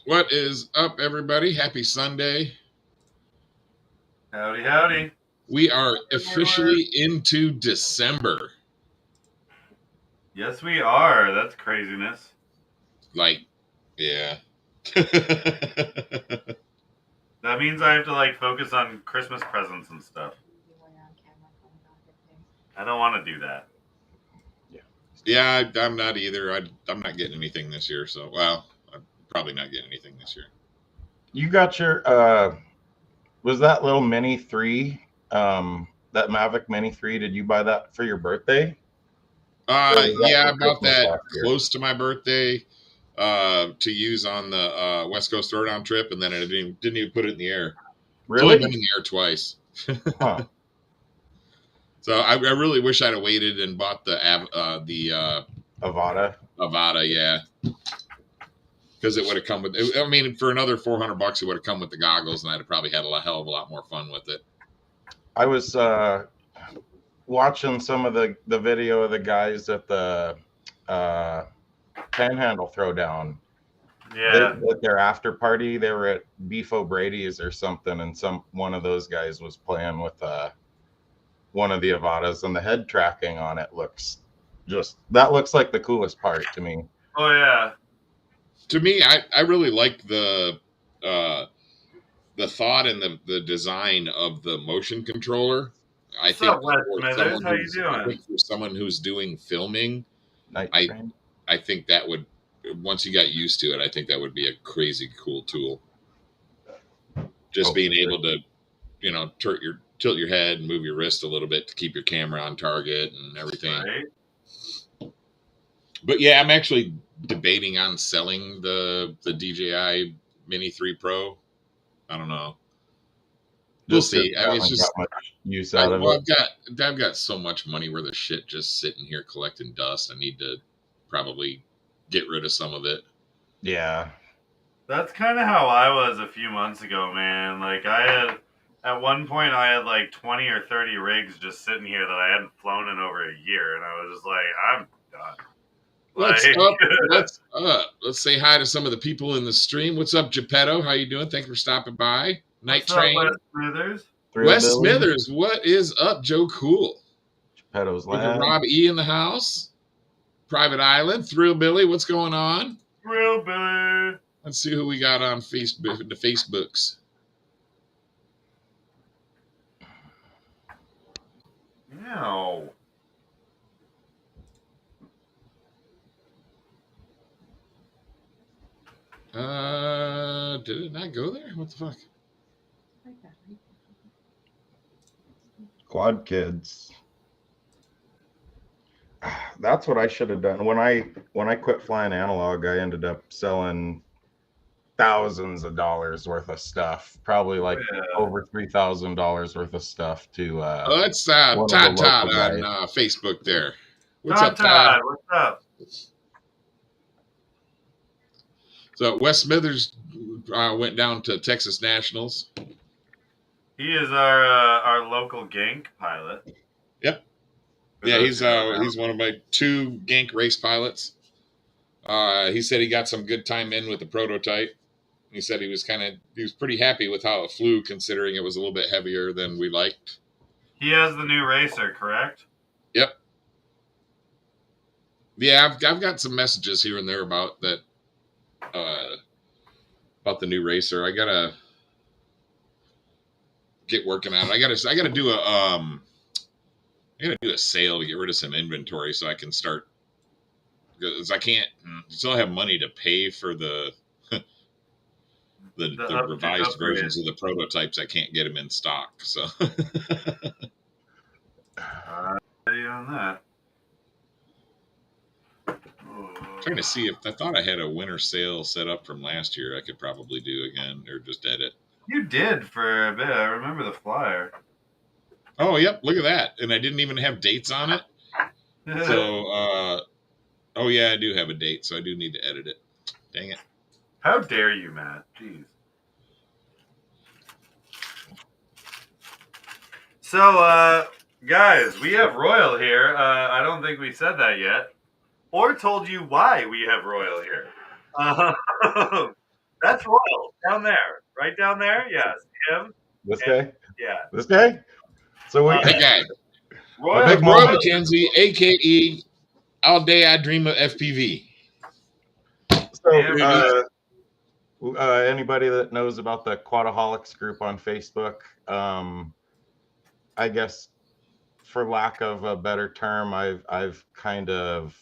What is up, everybody? Happy Sunday. Howdy, howdy. We are officially into December. Yes, we are. That's craziness. Yeah. That means I have to focus on Christmas presents and stuff. I don't want to do that. Yeah, I'm not either. I'm not getting anything this year, so, I'm probably not getting anything this year. You got your, was that little Mini 3, that Mavic Mini 3, did you buy that for your birthday? Yeah, I bought that close to my birthday to use on the West Coast Throwdown trip, and then I didn't even put it in the air. Really? It's only been in the air twice. Huh. So I really wish I'd have waited and bought the Avata. Avata, yeah, because it would have come with. I mean, for another $400, it would have come with the goggles, and I'd have probably had hell of a lot more fun with it. I was watching some of the video of the guys at the Panhandle Throwdown. Yeah. At their after party, they were at Beef O'Brady's or something, and one of those guys was playing with one of the Avatas, and the head tracking on it looks like the coolest part to me. Oh yeah. To me, I really like the thought and the design of the motion controller. What's up, Wes Smithers? How you doing? I think for someone who's doing filming, Night I Train. I think that would, once you got used to it, I think that would be a crazy cool tool. Just being able to, tilt your head and move your wrist a little bit to keep your camera on target and everything. Right. But yeah, I'm actually debating on selling the DJI Mini 3 Pro. I don't know. We'll see. I mean, it's just use out of it. I've got so much money worth of shit just sitting here collecting dust. I need to probably get rid of some of it. Yeah. That's kind of how I was a few months ago, man. At one point I had 20 or 30 rigs just sitting here that I hadn't flown in over a year, and I was just like, I'm done. What's up? Let's say hi to some of the people in the stream. What's up, Geppetto? How you doing? Thanks for stopping by. Night Train. Wes Smithers? Wes Smithers, what is up, Joe Cool? Geppetto's With Land. Rob E in the house. Private Island. Thrill Billy, what's going on? Thrill Billy. Let's see who we got on Facebook. The Facebooks. No. Did it not go there? What the fuck? Quad Kids. That's what I should have done. When I quit flying analog, I ended up selling thousands of dollars worth of stuff, probably over $3,000 worth of stuff to that's Todd on Facebook there. What's up, Todd? What's up? So Wes Smithers went down to Texas Nationals. He is our local gank pilot. Yep. Yeah, he's one of my 2 gank race pilots. He said he got some good time in with the prototype. He said he was pretty happy with how it flew, considering it was a little bit heavier than we liked. He has the new racer, correct? Yep. Yeah, I've got some messages here and there about that. About the new racer. I gotta get working on it. I gotta do a sale to get rid of some inventory so I can start, because I can't still have money to pay for the revised versions of the prototypes. I can't get them in stock. So on that. Trying to see if I thought I had a winter sale set up from last year. I could probably do again, or just edit. You did for a bit. I remember the flyer. Oh, yep. Look at that. And I didn't even have dates on it. So, oh yeah, I do have a date, so I do need to edit it. Dang it. How dare you, Matt? Jeez. So, guys, we have Royal here. I don't think we said that yet. Or told you why we have Royal here. That's Royal down there, right down there. Yes, him. This guy. Yeah. This guy. So we. That guy. Royal, big McRoy moment. McKenzie, aka All Day I Dream of FPV. So anybody that knows about the Quadaholics group on Facebook, I guess, for lack of a better term, I've kind of.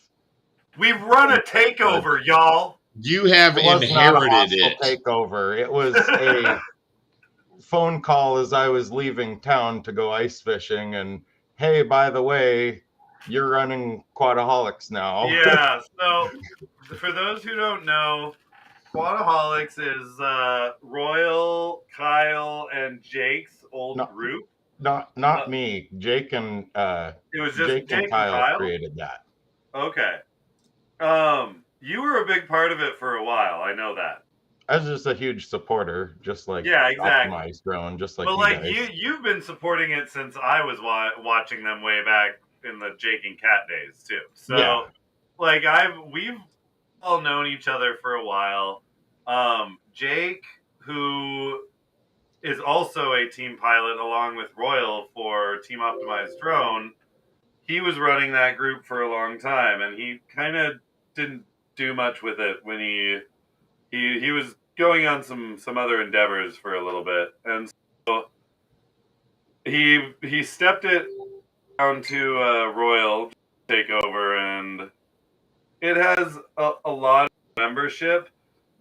we've run a takeover, y'all. You have It was not a inherited hostile it. takeover. It was a phone call as I was leaving town to go ice fishing, and hey, by the way, you're running Quadaholics now. Yeah. So for those who don't know, Quadaholics is Royal, Kyle, and Jake's old No. group. Not me. Jake and It was just Jake and Kyle created that. Okay. You were a big part of it for a while. I know that. I was just a huge supporter, just like exactly. Optimized Drone, just like But you guys. you've been supporting it since I was watching them way back in the Jake and Cat days too. So yeah. We've all known each other for a while. Jake, who is also a team pilot along with Royal for Team Optimized Drone, he was running that group for a long time, and he kind of didn't do much with it when he was going on some other endeavors for a little bit, and so he stepped it down to Royal to take over, and it has a lot of membership,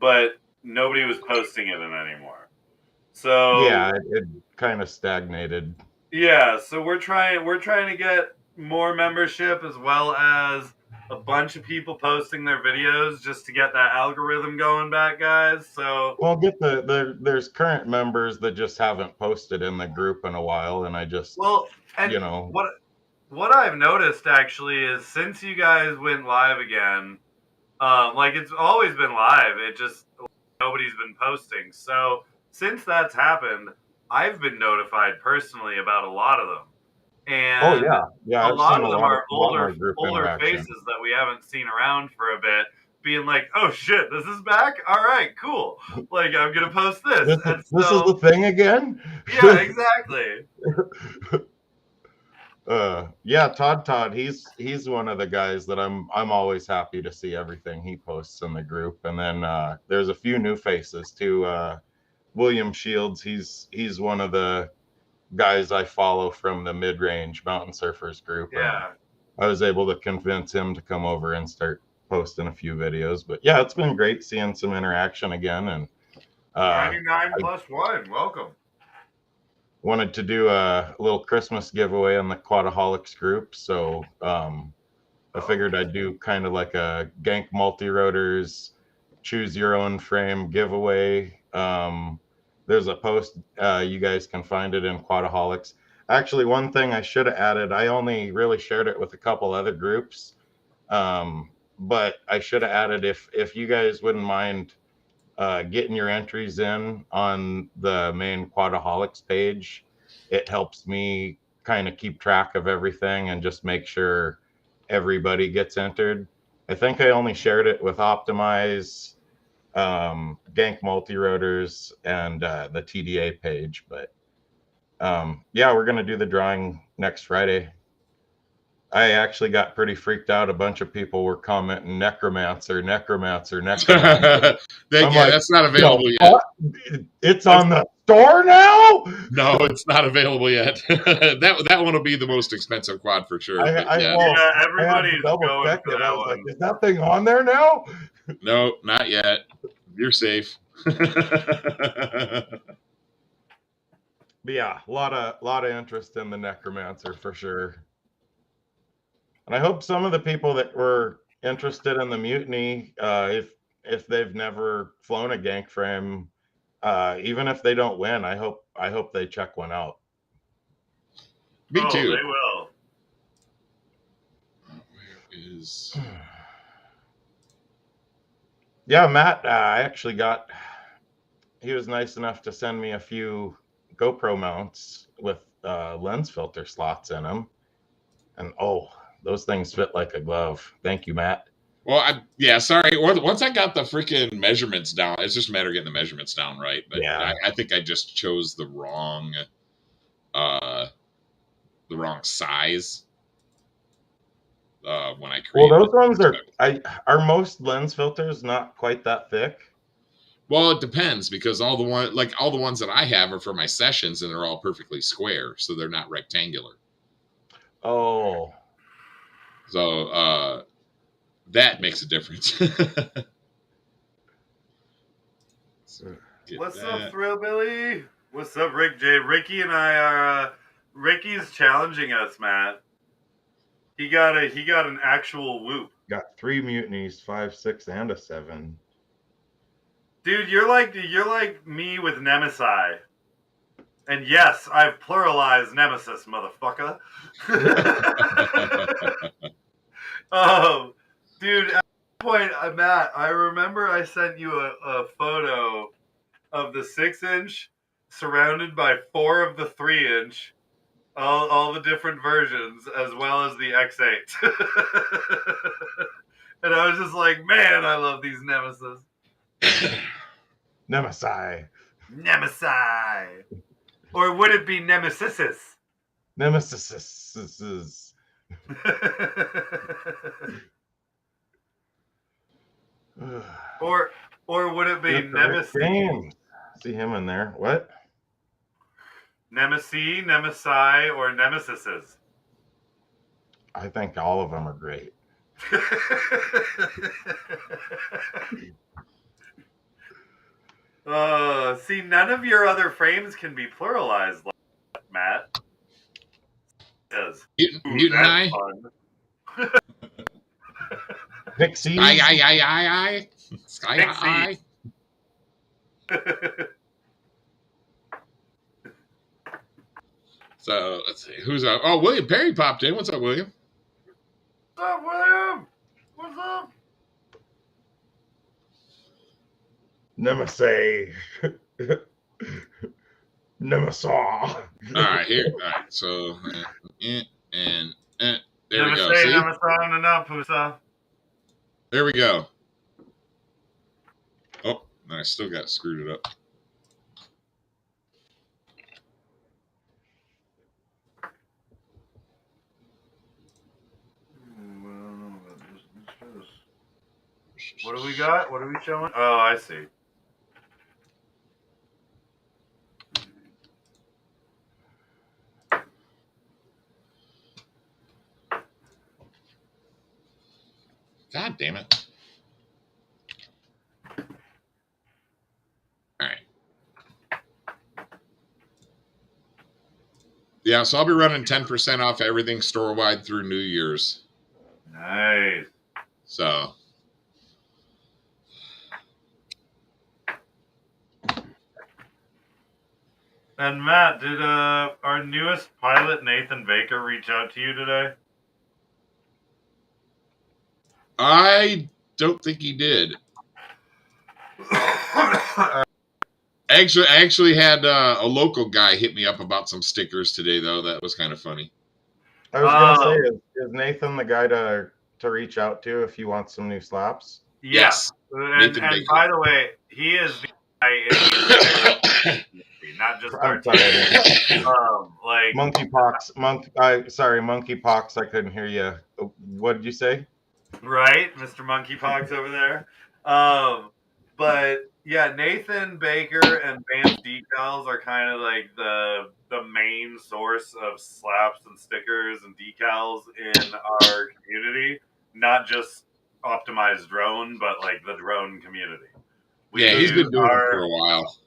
but nobody was posting it in anymore. So yeah, it kind of stagnated. Yeah, so we're trying to get more membership as well as a bunch of people posting their videos just to get that algorithm going back, guys. So well, there's current members that just haven't posted in the group in a while, and I just what I've noticed actually is since you guys went live again, it's always been live. It just nobody's been posting. So since that's happened, I've been notified personally about a lot of them. And yeah, a lot of them are older faces that we haven't seen around for a bit, being like, "Oh shit, this is back! All right, cool. Like I'm gonna post this." This is the thing again. Yeah, exactly. Todd, he's one of the guys that I'm always happy to see everything he posts in the group. And then there's a few new faces too. William Shields, he's one of the guys I follow from the mid-range mountain surfers group. Yeah, I was able to convince him to come over and start posting a few videos. But yeah, it's been great seeing some interaction again. And 99+1, welcome. Wanted to do a little Christmas giveaway on the Quadaholics group, so I figured I'd do kind of like a Gank Multi-Rotors choose your own frame giveaway. There's a post, you guys can find it in Quadaholics. Actually, one thing I should have added, I only really shared it with a couple other groups, but I should have added if you guys wouldn't mind getting your entries in on the main Quadaholics page. It helps me kind of keep track of everything and just make sure everybody gets entered. I think I only shared it with Optimize, Gank Multi-Rotors, and the TDA page. But yeah, we're going to do the drawing next Friday. I actually got pretty freaked out. A bunch of people were commenting necromancer. That's not available yet. It's on the store now? No, it's not available yet. that one will be the most expensive quad for sure. Everybody's double going for that I was one. like, is that thing on there now? No, not yet. You're safe. But yeah, a lot of interest in the necromancer for sure. And I hope some of the people that were interested in the mutiny, if they've never flown a gank frame, even if they don't win, I hope they check one out. Me too. They will. Where is? Yeah, Matt, I actually he was nice enough to send me a few GoPro mounts with lens filter slots in them, and those things fit like a glove. Thank you, Matt. Well, sorry. Once I got the freaking measurements down, it's just a matter of getting the measurements down right. But Yeah. I think I just chose the wrong size when I Well, created those it. ones are most lens filters not quite that thick. Well, it depends because all the ones that I have are for my sessions and they're all perfectly square, so they're not rectangular. Oh. So that makes a difference. What's up, Thrillbilly? What's up, Rick J? Ricky and I are. Ricky's challenging us, Matt. He got an actual whoop. Got 3 mutinies, 5, 6, and a 7. Dude, you're like me with Nemesis. And yes, I've pluralized Nemesis, motherfucker. Dude, at that point, Matt, I remember I sent you a photo of the 6-inch surrounded by 4 of the 3-inch, all the different versions, as well as the X8. And I was just like, man, I love these Nemesis. Nemesis. Or would it be Nemesis? Nemesis. or would it be Nemesis? James. See him in there. What? Nemesi, or Nemesises? I think all of them are great. See, none of your other frames can be pluralized like that, Matt. Mutant Eye? Pixies. Sky Eye. So let's see who's up. Oh, William Perry popped in. What's up, William? What's up, William? What's up? Nemesis. Nemesis. All right, here. All right, so there we go. See? There we go. Oh, I still got screwed it up. What do we got? What are we showing? Oh, I see. God damn it. All right. Yeah, so I'll be running 10% off everything store-wide through New Year's. Nice. So. And Matt, did our newest pilot, Nathan Baker, reach out to you today? I don't think he did. I actually had a local guy hit me up about some stickers today, though. That was kind of funny. I was going to say, is Nathan the guy to reach out to if you want some new slaps? Yes. And by the way, he is the guy in the not just our like monkeypox. Monkeypox. I couldn't hear you. What did you say? Right, Mr. Monkeypox over there. But yeah, Nathan Baker and Vance Decals are kind of like the main source of slaps and stickers and decals in our community. Not just Optimized Drone, but like the drone community. He's been doing it for a while.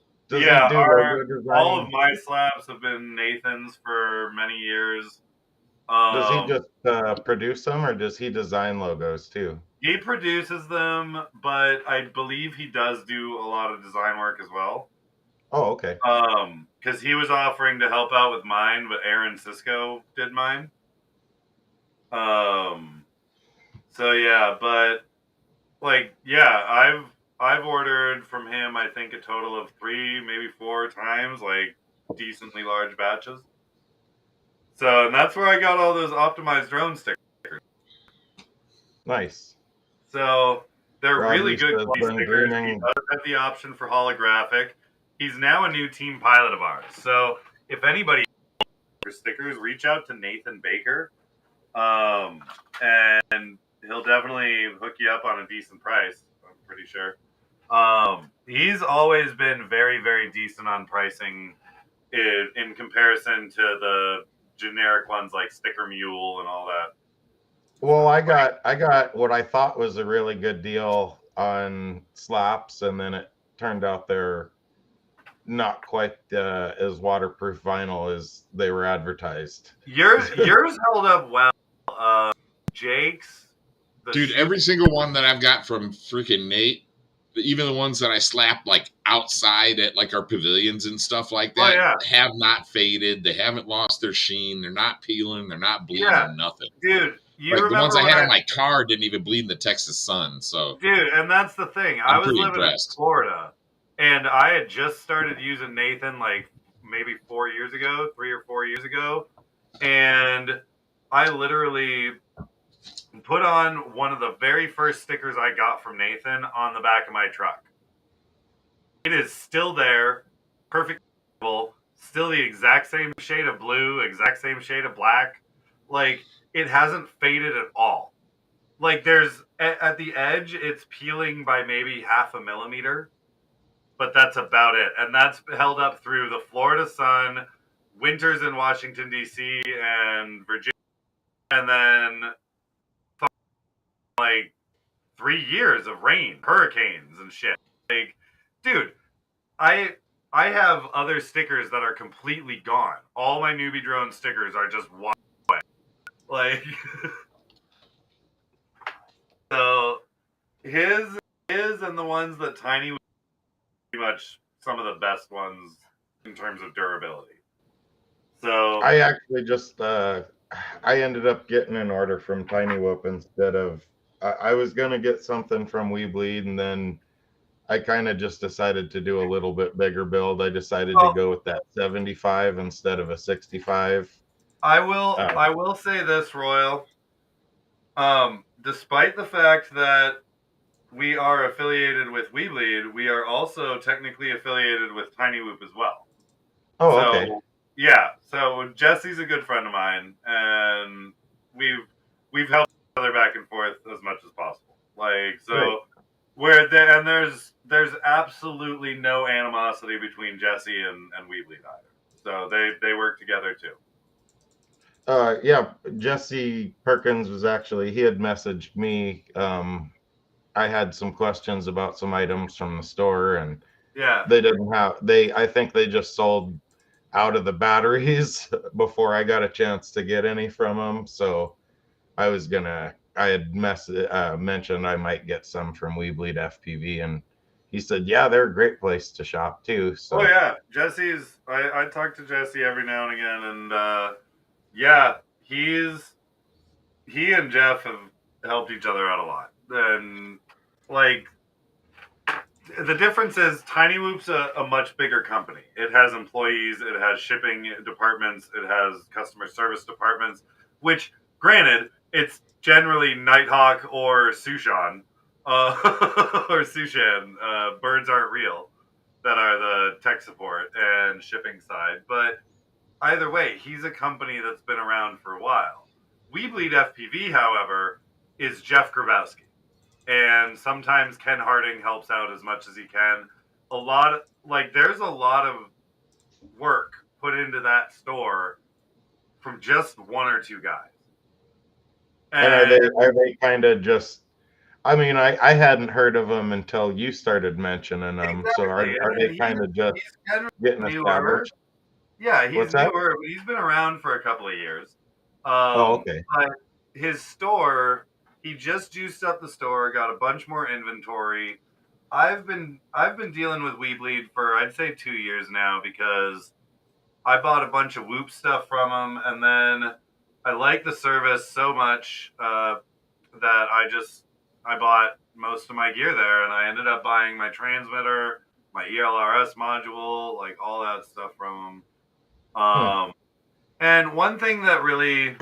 All of my slaps have been Nathan's for many years. Does he just produce them, or does he design logos too? He produces them, but I believe he does do a lot of design work as well. Oh, okay. Because he was offering to help out with mine, but Aaron Cisco did mine. So yeah, but like I've ordered from him, I think, a total of 3, maybe 4 times, like decently large batches. So, and that's where I got all those Optimized Drone stickers. Nice. So they're really Robbie good says quality been stickers. He dreaming. does have the option for holographic. He's now a new team pilot of ours. So if anybody has stickers, reach out to Nathan Baker, and he'll definitely hook you up on a decent price. I'm pretty sure. He's always been very, very decent on pricing in comparison to the generic ones like Sticker Mule and all that. Well, I got what I thought was a really good deal on slaps, and then it turned out they're not quite as waterproof vinyl as they were advertised. Yours held up well. Jake's, Dude, every single one that I've got from freaking Nate, even the ones that I slapped like outside at like our pavilions and stuff like that, have not faded. They haven't lost their sheen. They're not peeling. They're not bleeding. Nothing. Dude, you like remember the ones I had when on my car didn't even bleed in the Texas sun. So, dude, and that's the thing. I was living in Florida, and I had just started using Nathan like maybe 4 years ago, 3 or 4 years ago, and I literally put on one of the very first stickers I got from Nathan on the back of my truck. It is still there, perfect, still the exact same shade of blue, exact same shade of black. Like, it hasn't faded at all. Like, there's at the edge, it's peeling by maybe 0.5 millimeter, but that's about it. And that's held up through the Florida sun, winters in Washington, D.C. and Virginia, and then like 3 years of rain, hurricanes and shit. Like, dude, I have other stickers that are completely gone. All my newbie drone stickers are just washed away. Like, so his and the ones that Tiny was pretty much some of the best ones in terms of durability. So I actually just I ended up getting an order from Tiny Whoop instead of I was gonna get something from We Bleed, and then I kind of just decided to do a little bit bigger build. I decided to go with that 75 instead of a 65. I will say this, Royal. Despite the fact that we are affiliated with We Bleed, we are also technically affiliated with Tiny Whoop as well. Oh, okay. Yeah, so Jesse's a good friend of mine, and we've helped each other back and forth as much as possible. Like, so right. where there, and there's absolutely no animosity between Jesse and We Bleed either. So they work together too. Yeah, Jesse Perkins was actually, he had messaged me. I had some questions about some items from the store, and they didn't have, I think they just sold out of the batteries before I got a chance to get any from them. So I had mentioned I might get some from We Bleed FPV, and he said, yeah, they're a great place to shop too. So. Oh yeah, Jesse's, I talk to Jesse every now and again, and yeah, he and Jeff have helped each other out a lot. And like, the difference is Tiny Whoop's a much bigger company. It has employees, it has shipping departments, it has customer service departments, which, granted, it's generally Nighthawk or Sushan, or Sushan, Birds Aren't Real, that are the tech support and shipping side. But either way, he's a company that's been around for a while. We Bleed FPV, however, is Jeff Grabowski. And sometimes Ken Harding helps out as much as he can. There's a lot of work put into that store from just one or two guys. And are they kind of just, I mean, I hadn't heard of them until you started mentioning them. Exactly. So are they kind of just getting established? Yeah, he's newer. He's been around for a couple of years. Okay. But his store, he just juiced up the store, got a bunch more inventory. I've been dealing with We Bleed for, I'd say, 2 years now, because I bought a bunch of Whoop stuff from him, and then I like the service so much that I bought most of my gear there, and I ended up buying my transmitter, my ELRS module, like all that stuff from him. And one thing that really,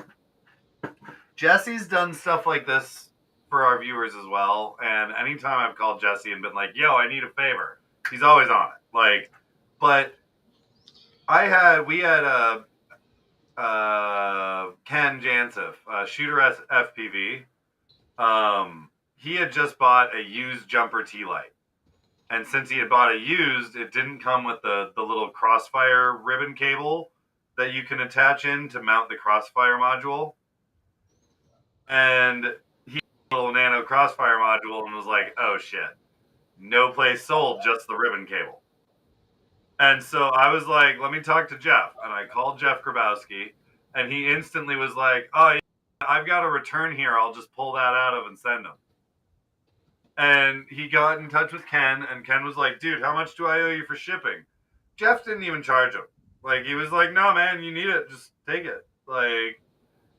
Jesse's done stuff like this for our viewers as well. And anytime I've called Jesse and been like, "Yo, I need a favor," he's always on it. Like, but we had Ken Jansif, shooter FPV. He had just bought a used jumper T-Light. And since he had bought a used, it didn't come with the little crossfire ribbon cable that you can attach in to mount the crossfire module. And he had a little nano crossfire module and was like, oh shit, no place sold, just the ribbon cable. And so I was like, let me talk to Jeff. And I called Jeff Grabowski, and he instantly was like, oh, yeah, I've got a return here. I'll just pull that out of and send them. And he got in touch with Ken, and Ken was like, dude, how much do I owe you for shipping? Jeff didn't even charge him. Like, he was like, no, man, you need it. Just take it. Like,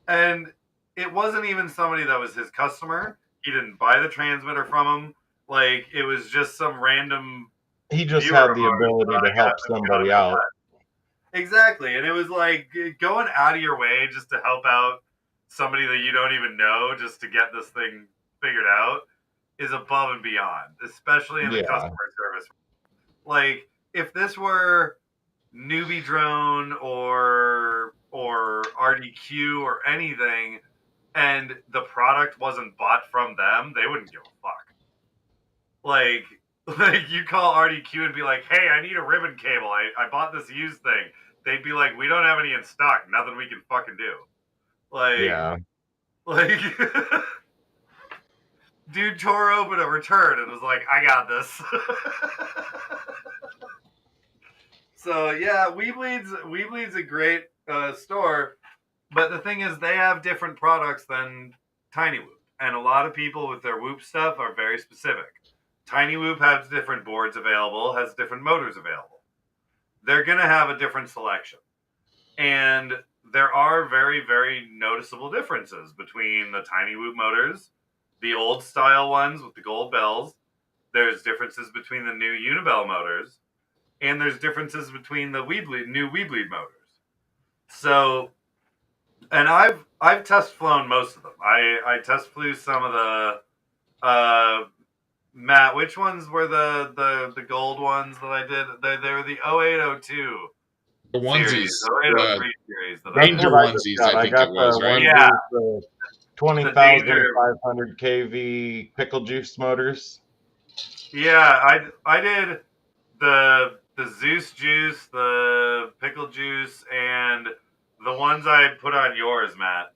and it wasn't even somebody that was his customer. He didn't buy the transmitter from him. Like, it was just some random. He just had the ability to help somebody out. Exactly. And it was like going out of your way just to help out somebody that you don't even know just to get this thing figured out is above and beyond, especially in the customer service. Like, if this were Newbie Drone or RDQ or anything, and the product wasn't bought from them, they wouldn't give a fuck. Like you call RDQ and be like, hey, I need a ribbon cable. I bought this used thing. They'd be like, we don't have any in stock. Nothing we can fucking do. Like, yeah. Like, dude tore open a return and was like, I got this. So, yeah, Weebleed's a great store. But the thing is, they have different products than Tiny Whoop. And a lot of people with their Whoop stuff are very specific. Tiny Whoop has different boards available, has different motors available. They're going to have a different selection. And there are very, very noticeable differences between the Tiny Whoop motors, the old style ones with the gold bells. There's differences between the new Unibell motors, and there's differences between the new Weebleed motors. So, and I've test flown most of them. I test flew some of the Matt, which ones were the gold ones that I did? They were the 0802 the onesies, series, 0803 series. Ranger onesies, I think it was, right? Yeah. The 20,500 kV pickle juice motors. Yeah, I did the Zeus juice, the pickle juice, and the ones I put on yours, Matt.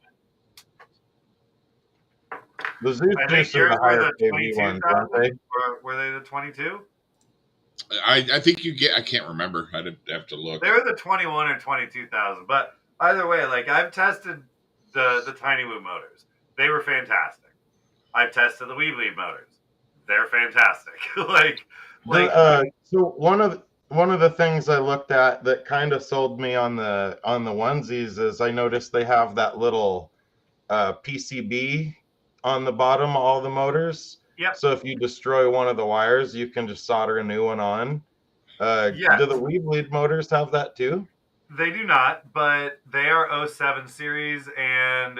The Zeus juice are the higher kV ones, aren't they? Were they the 22? I think I can't remember. I'd have to look. They were the 21 or 22,000. But either way, like, I've tested the Tiny Whoop motors. They were fantastic. I've tested the Weebleed motors. They're fantastic. So one of the things I looked at that kind of sold me on the onesies is I noticed they have that little PCB on the bottom of all the motors. Yep. So if you destroy one of the wires, you can just solder a new one on. Yes. Do the Weebleed motors have that too? They do not, but they are 07 series, and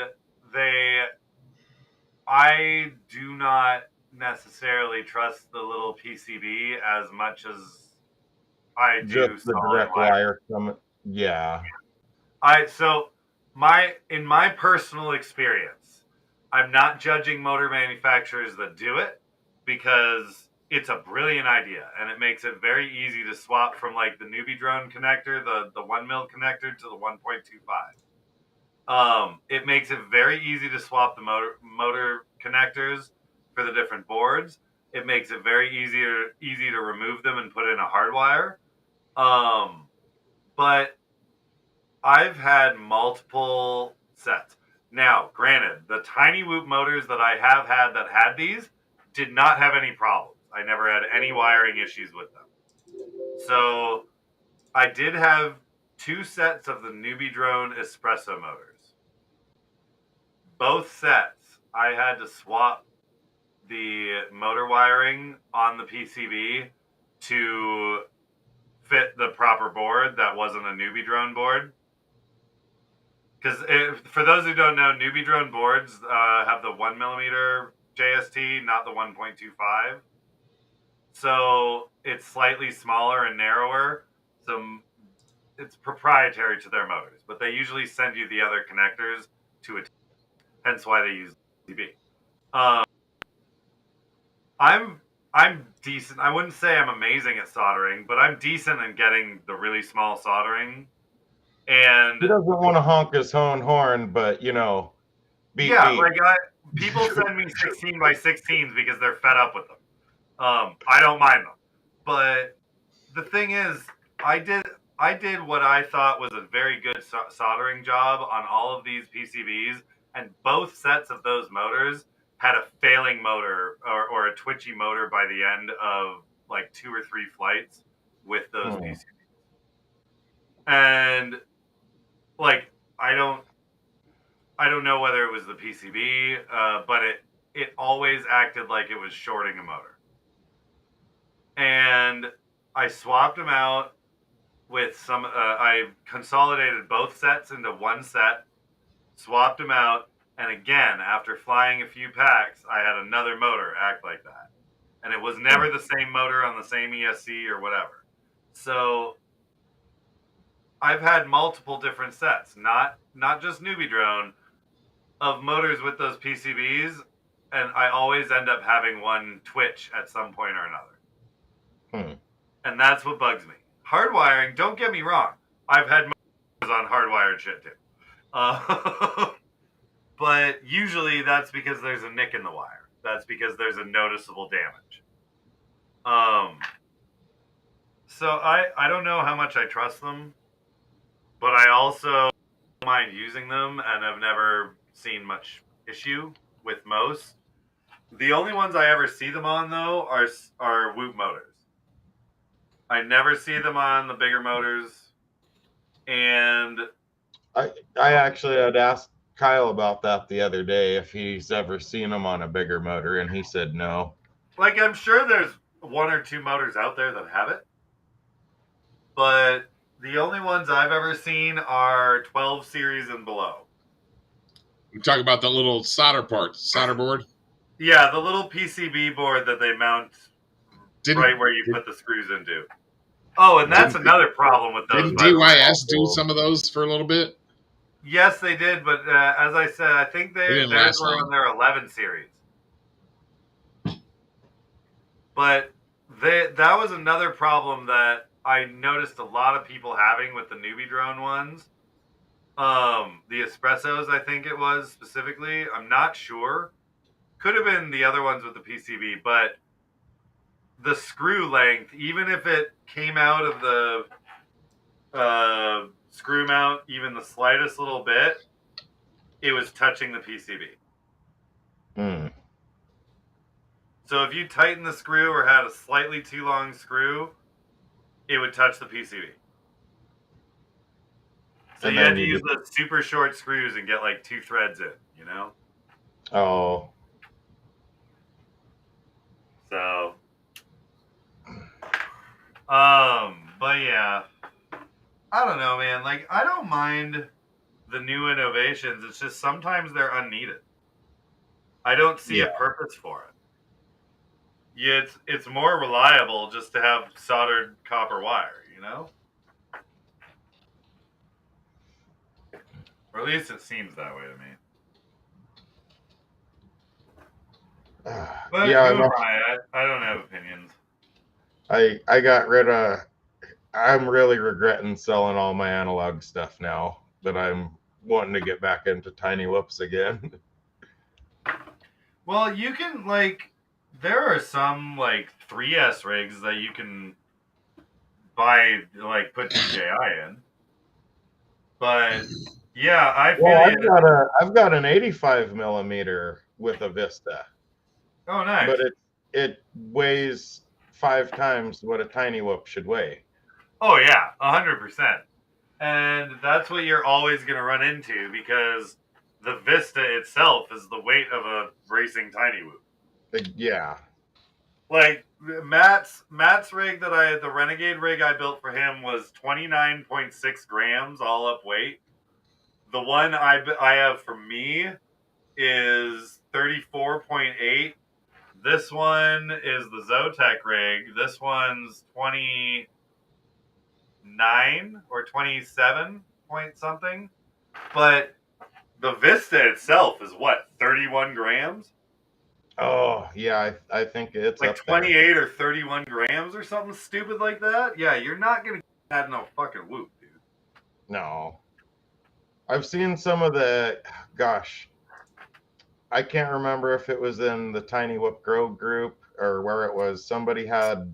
I do not necessarily trust the little PCB as much as I do just the direct wire from it. Yeah. In my personal experience, I'm not judging motor manufacturers that do it because it's a brilliant idea and it makes it very easy to swap from like the Newbie Drone connector, the 1 mil connector to the 1.25. It makes it very easy to swap the motor connectors for the different boards. It makes it very easy to remove them and put in a hard wire. But I've had multiple sets. Now, granted, the Tiny Whoop motors that I have had that had these did not have any problems. I never had any wiring issues with them. So I did have 2 sets of the Newbie Drone espresso motors. Both sets, I had to swap the motor wiring on the PCB to fit the proper board that wasn't a Newbie Drone board. Because for those who don't know, Newbie Drone boards have the 1 millimeter JST, not the 1.25. So it's slightly smaller and narrower. So it's proprietary to their motors, but they usually send you the other connectors to it. Hence why they use PCB. I'm decent. I wouldn't say I'm amazing at soldering, but I'm decent in getting the really small soldering. And he doesn't want to honk his own horn, but you know, beep yeah, beep. like people send me 16 by 16s because they're fed up with them. I don't mind them, but the thing is, I did what I thought was a very good soldering job on all of these PCBs, and both sets of those motors had a failing motor or a twitchy motor by the end of like 2 or 3 flights with those PCBs. And like I don't know whether it was the PCB, but it always acted like it was shorting a motor. And I swapped them out with some. I consolidated both sets into one set, swapped them out, and again, after flying a few packs, I had another motor act like that, and it was never the same motor on the same ESC or whatever. So I've had multiple different sets, not just newbie drone, of motors with those PCBs, and I always end up having one twitch at some point or another. And that's what bugs me. Hardwiring, don't get me wrong, I've had motors on hardwired shit too. But usually that's because there's a nick in the wire. That's because there's a noticeable damage. So I don't know how much I trust them, but I also don't mind using them and have never seen much issue with most. The only ones I ever see them on though are Whoop motors. I never see them on the bigger motors, and I actually had asked Kyle about that the other day if he's ever seen them on a bigger motor, and he said no. Like, I'm sure there's 1 or 2 motors out there that have it, but the only ones I've ever seen are 12 series and below. You talk about the little solder board. Yeah, the little PCB board that they mount right where you put the screws into. Oh, and that's another problem with those. Didn't DYS do some of those for a little bit? Yes, they did, but as I said, I think theirs were on their 11 series. But that was another problem that I noticed a lot of people having with the newbie drone ones. The espressos, I think it was specifically. I'm not sure. Could have been the other ones with the PCB, but the screw length, even if it came out of the screw mount even the slightest little bit, it was touching the PCB. So if you tighten the screw or had a slightly too long screw, it would touch the PCB. So you had to use the super short screws and get like 2 threads in, you know? Oh. So, but yeah, I don't know, man. Like, I don't mind the new innovations. It's just sometimes they're unneeded. I don't see a purpose for it. Yeah, it's more reliable just to have soldered copper wire, you know? Or at least it seems that way to me. But yeah, I don't have opinions. I got rid of. I'm really regretting selling all my analog stuff now that I'm wanting to get back into tiny whoops again. Well, you can like, there are some like 3S rigs that you can buy, like put DJI in. But yeah, I feel I've got an 85 millimeter with a Vista. Oh, nice. But it weighs 5 times what a tiny whoop should weigh. Oh yeah, 100%. And that's what you're always going to run into because the Vista itself is the weight of a racing tiny whoop. Yeah. Like Matt's rig the Renegade rig I built for him was 29.6 grams all up weight. The one I have for me is 34.8. This one is the Zotac rig. This one's 29 or 27 point something. But the Vista itself is what, 31 grams? Oh, yeah, I think it's Like up there. 28 or 31 grams or something stupid like that? Yeah, you're not going to get no fucking whoop, dude. No. I've seen some of the, gosh, I can't remember if it was in the Tiny Whoop Grow group or where it was. Somebody had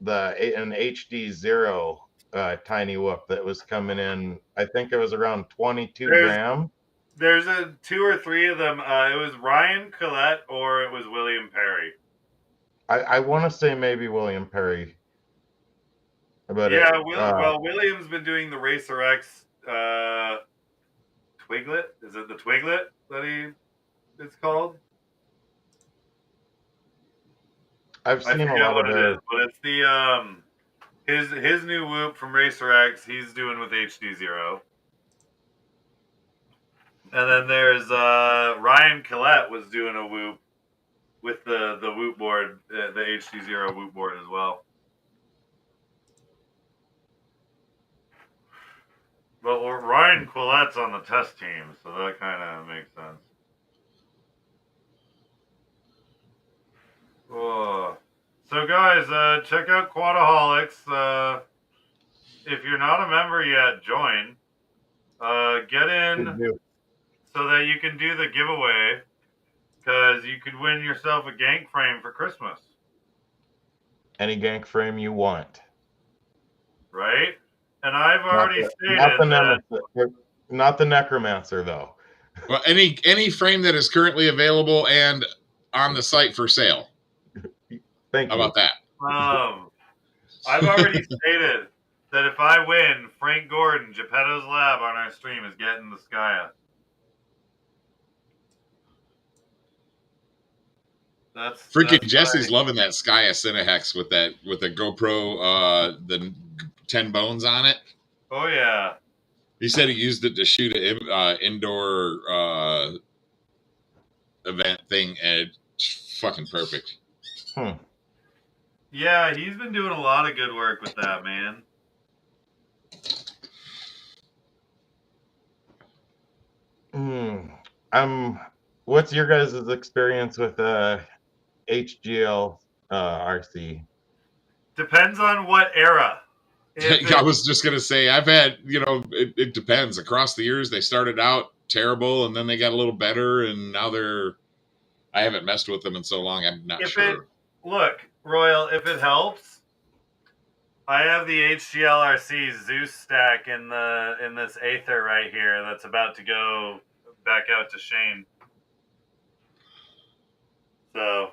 an HD0 Tiny Whoop that was coming in. I think it was around 22 grams. There's a 2 or 3 of them. It was Ryan Collette or it was William Perry. I want to say maybe William Perry. But yeah, William's been doing the Racer X Twiglet. Is it the Twiglet that it's called? I've seen I a lot what of it it, is, but it's the his new whoop from Racer X. He's doing with HD0. And then there's Ryan Collette was doing a whoop with the whoop board, the HD0 whoop board as well. But Ryan Collette's on the test team, so that kind of makes sense. Oh. So guys, check out Quadaholics. If you're not a member yet, join. Get in so that you can do the giveaway, because you could win yourself a gank frame for Christmas. Any gank frame you want. Right? And I've already stated not the Necromancer, though. Well, any frame that is currently available and on the site for sale. Thank you. How about that? I've already stated that if I win, Frank Gordon, Geppetto's Lab on our stream is getting the Skya. Freaking Jesse's loving that Skya Cinehex with the GoPro, the 10 bones on it. Oh yeah. He said he used it to shoot an indoor event thing, and it's fucking perfect. Yeah, he's been doing a lot of good work with that, man. What's your guys' experience with HGL RC? Depends on what era. I was just gonna say, I've had, it depends. Across the years, they started out terrible, and then they got a little better, and now I haven't messed with them in so long, I'm not sure. Look, Royal, if it helps, I have the HGLRC Zeus stack in this Aether right here that's about to go back out to Shane. So,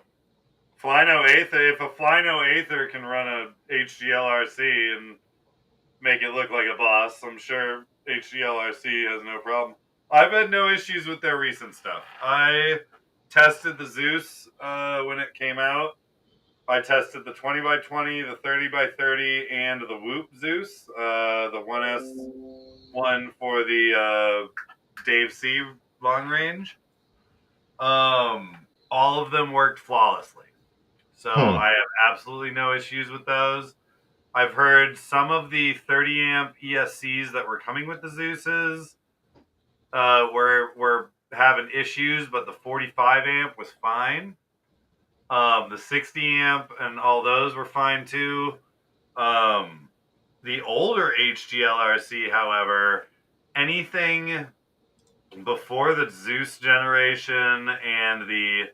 Flyno Aether, if a Flyno Aether can run a HGLRC and make it look like a boss, I'm sure HGLRC has no problem. I've had no issues with their recent stuff. I tested the Zeus when it came out. I tested the 20x20, the 30x30, and the Whoop Zeus, the 1S1 for the Dave C long range. All of them worked flawlessly. So I have absolutely no issues with those. I've heard some of the 30 amp ESCs that were coming with the Zeuses were having issues, but the 45 amp was fine. The 60 amp and all those were fine too. The older HGLRC, however, anything before the Zeus generation and the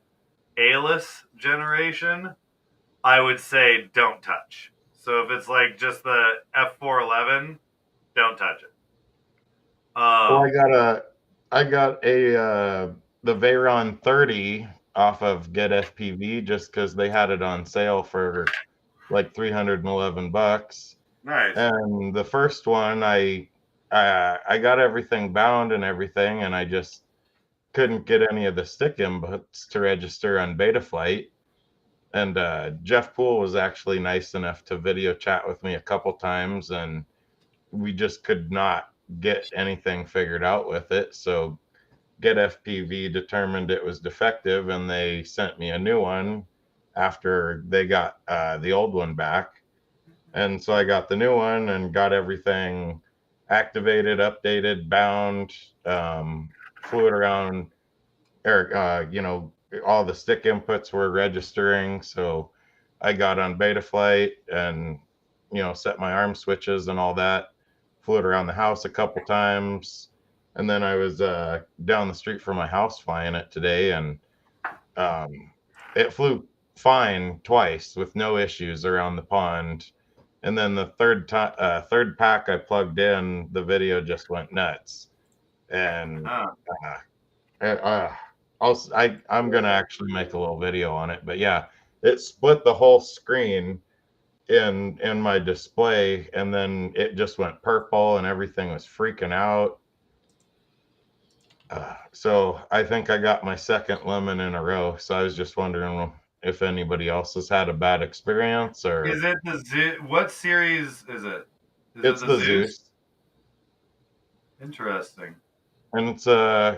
Aelus generation, I would say don't touch. So if it's like just the F411, don't touch it. Well, I got the Veyron 30 off of Get FPV just because they had it on sale for like $311. Nice. And the first one, I got everything bound and everything, and I just couldn't get any of the stick inputs to register on Betaflight. And Jeff Poole was actually nice enough to video chat with me a couple times, and we just could not get anything figured out with it. So Get FPV determined it was defective, and they sent me a new one after they got the old one back. And so I got the new one and got everything activated, updated, bound, flew it around, or all the stick inputs were registering. So I got on Betaflight and set my arm switches and all that. Flew it around the house a couple times, and then I was down the street from my house flying it today, and it flew fine twice with no issues around the pond. And then the third pack I plugged in, the video just went nuts. And I'm gonna actually make a little video on it. But yeah, it split the whole screen in my display, and then it just went purple, and everything was freaking out. So I think I got my second lemon in a row. So I was just wondering if anybody else has had a bad experience, or is it the Zeus? What series is it? It's the Zeus. Interesting. And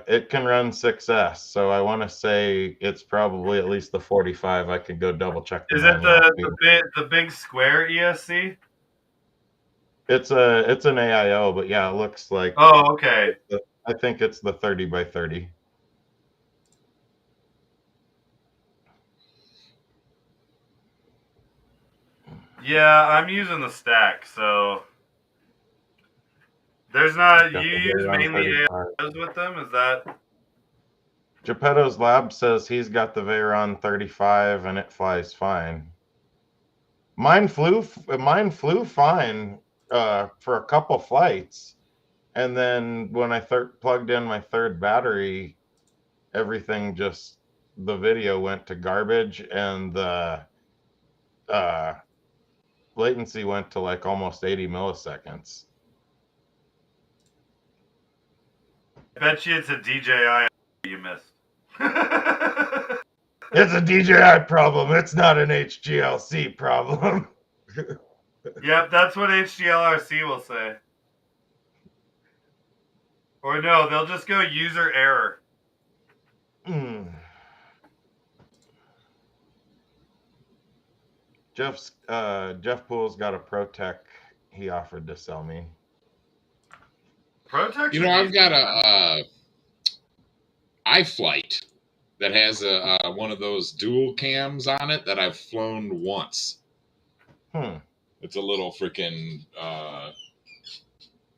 it can run 6S, so I want to say it's probably at least the 45. I could go double check. Is it the big square ESC? It's an AIO, but yeah, it looks like. Oh, okay. I think it's the 30 by 30. Yeah, I'm using the stack, so there's not. You use mainly AIOs with them? Is that? Geppetto's Lab says he's got the Veyron 35 and it flies fine. Mine flew fine for a couple flights, and then when I plugged in my third battery, everything the video went to garbage, and the latency went to like almost 80 milliseconds. I bet you it's a DJI you missed. It's a DJI problem. It's not an HGLC problem. Yep, that's what HGLRC will say. Or no, they'll just go user error. Jeff Poole's got a ProTech he offered to sell me. ProTech? I've got a iFlight that has one of those dual cams on it that I've flown once. It's a little freaking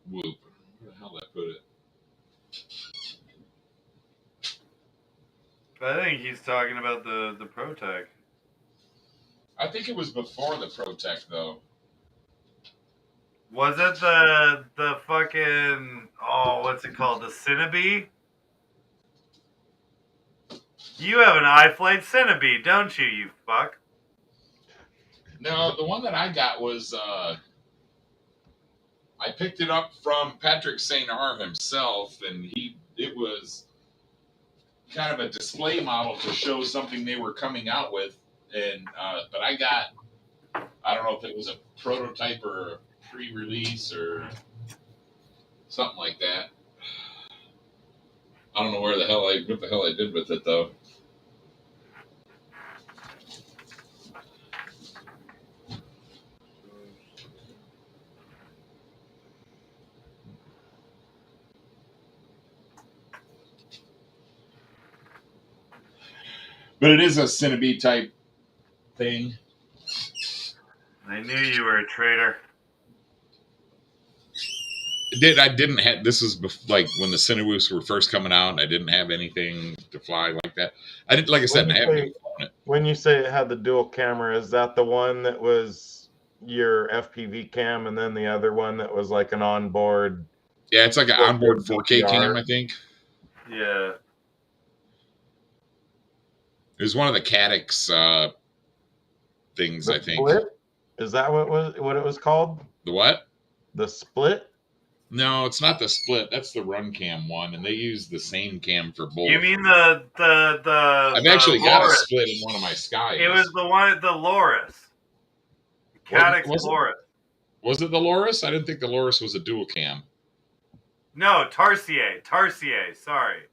whoop. Where the hell did I put it? I think he's talking about the ProTech. I think it was before the ProTech, though. Was it the fucking, what's it called? The Cinebee? You have an iFlight Cinebee, don't you, you fuck? No, the one that I got was, I picked it up from Patrick St. Arm himself, and it was kind of a display model to show something they were coming out with. And but I don't know if it was a prototype or a pre-release or something like that. I don't know what the hell I did with it, though. But it is a Cinebee type thing. I knew you were a traitor. I didn't have. This was like when the Cinewoos were first coming out, and I didn't have anything to fly like that. I didn't, like I said, I haven't even flown it. When you say it had the dual camera, is that the one that was your FPV cam, and then the other one that was like an onboard? Yeah, it's like an onboard 4K cam, I think. Yeah. It was one of the Cadix things, I think. Split? Is that what it was called? The what? The Split? No, it's not the Split. That's the Run Cam one, and they use the same cam for both. You mean the I've actually got a Split in one of my Skies. It was the Loris. Cadix Loris. Was it the Loris? I didn't think the Loris was a dual cam. No, Tarsier. Sorry.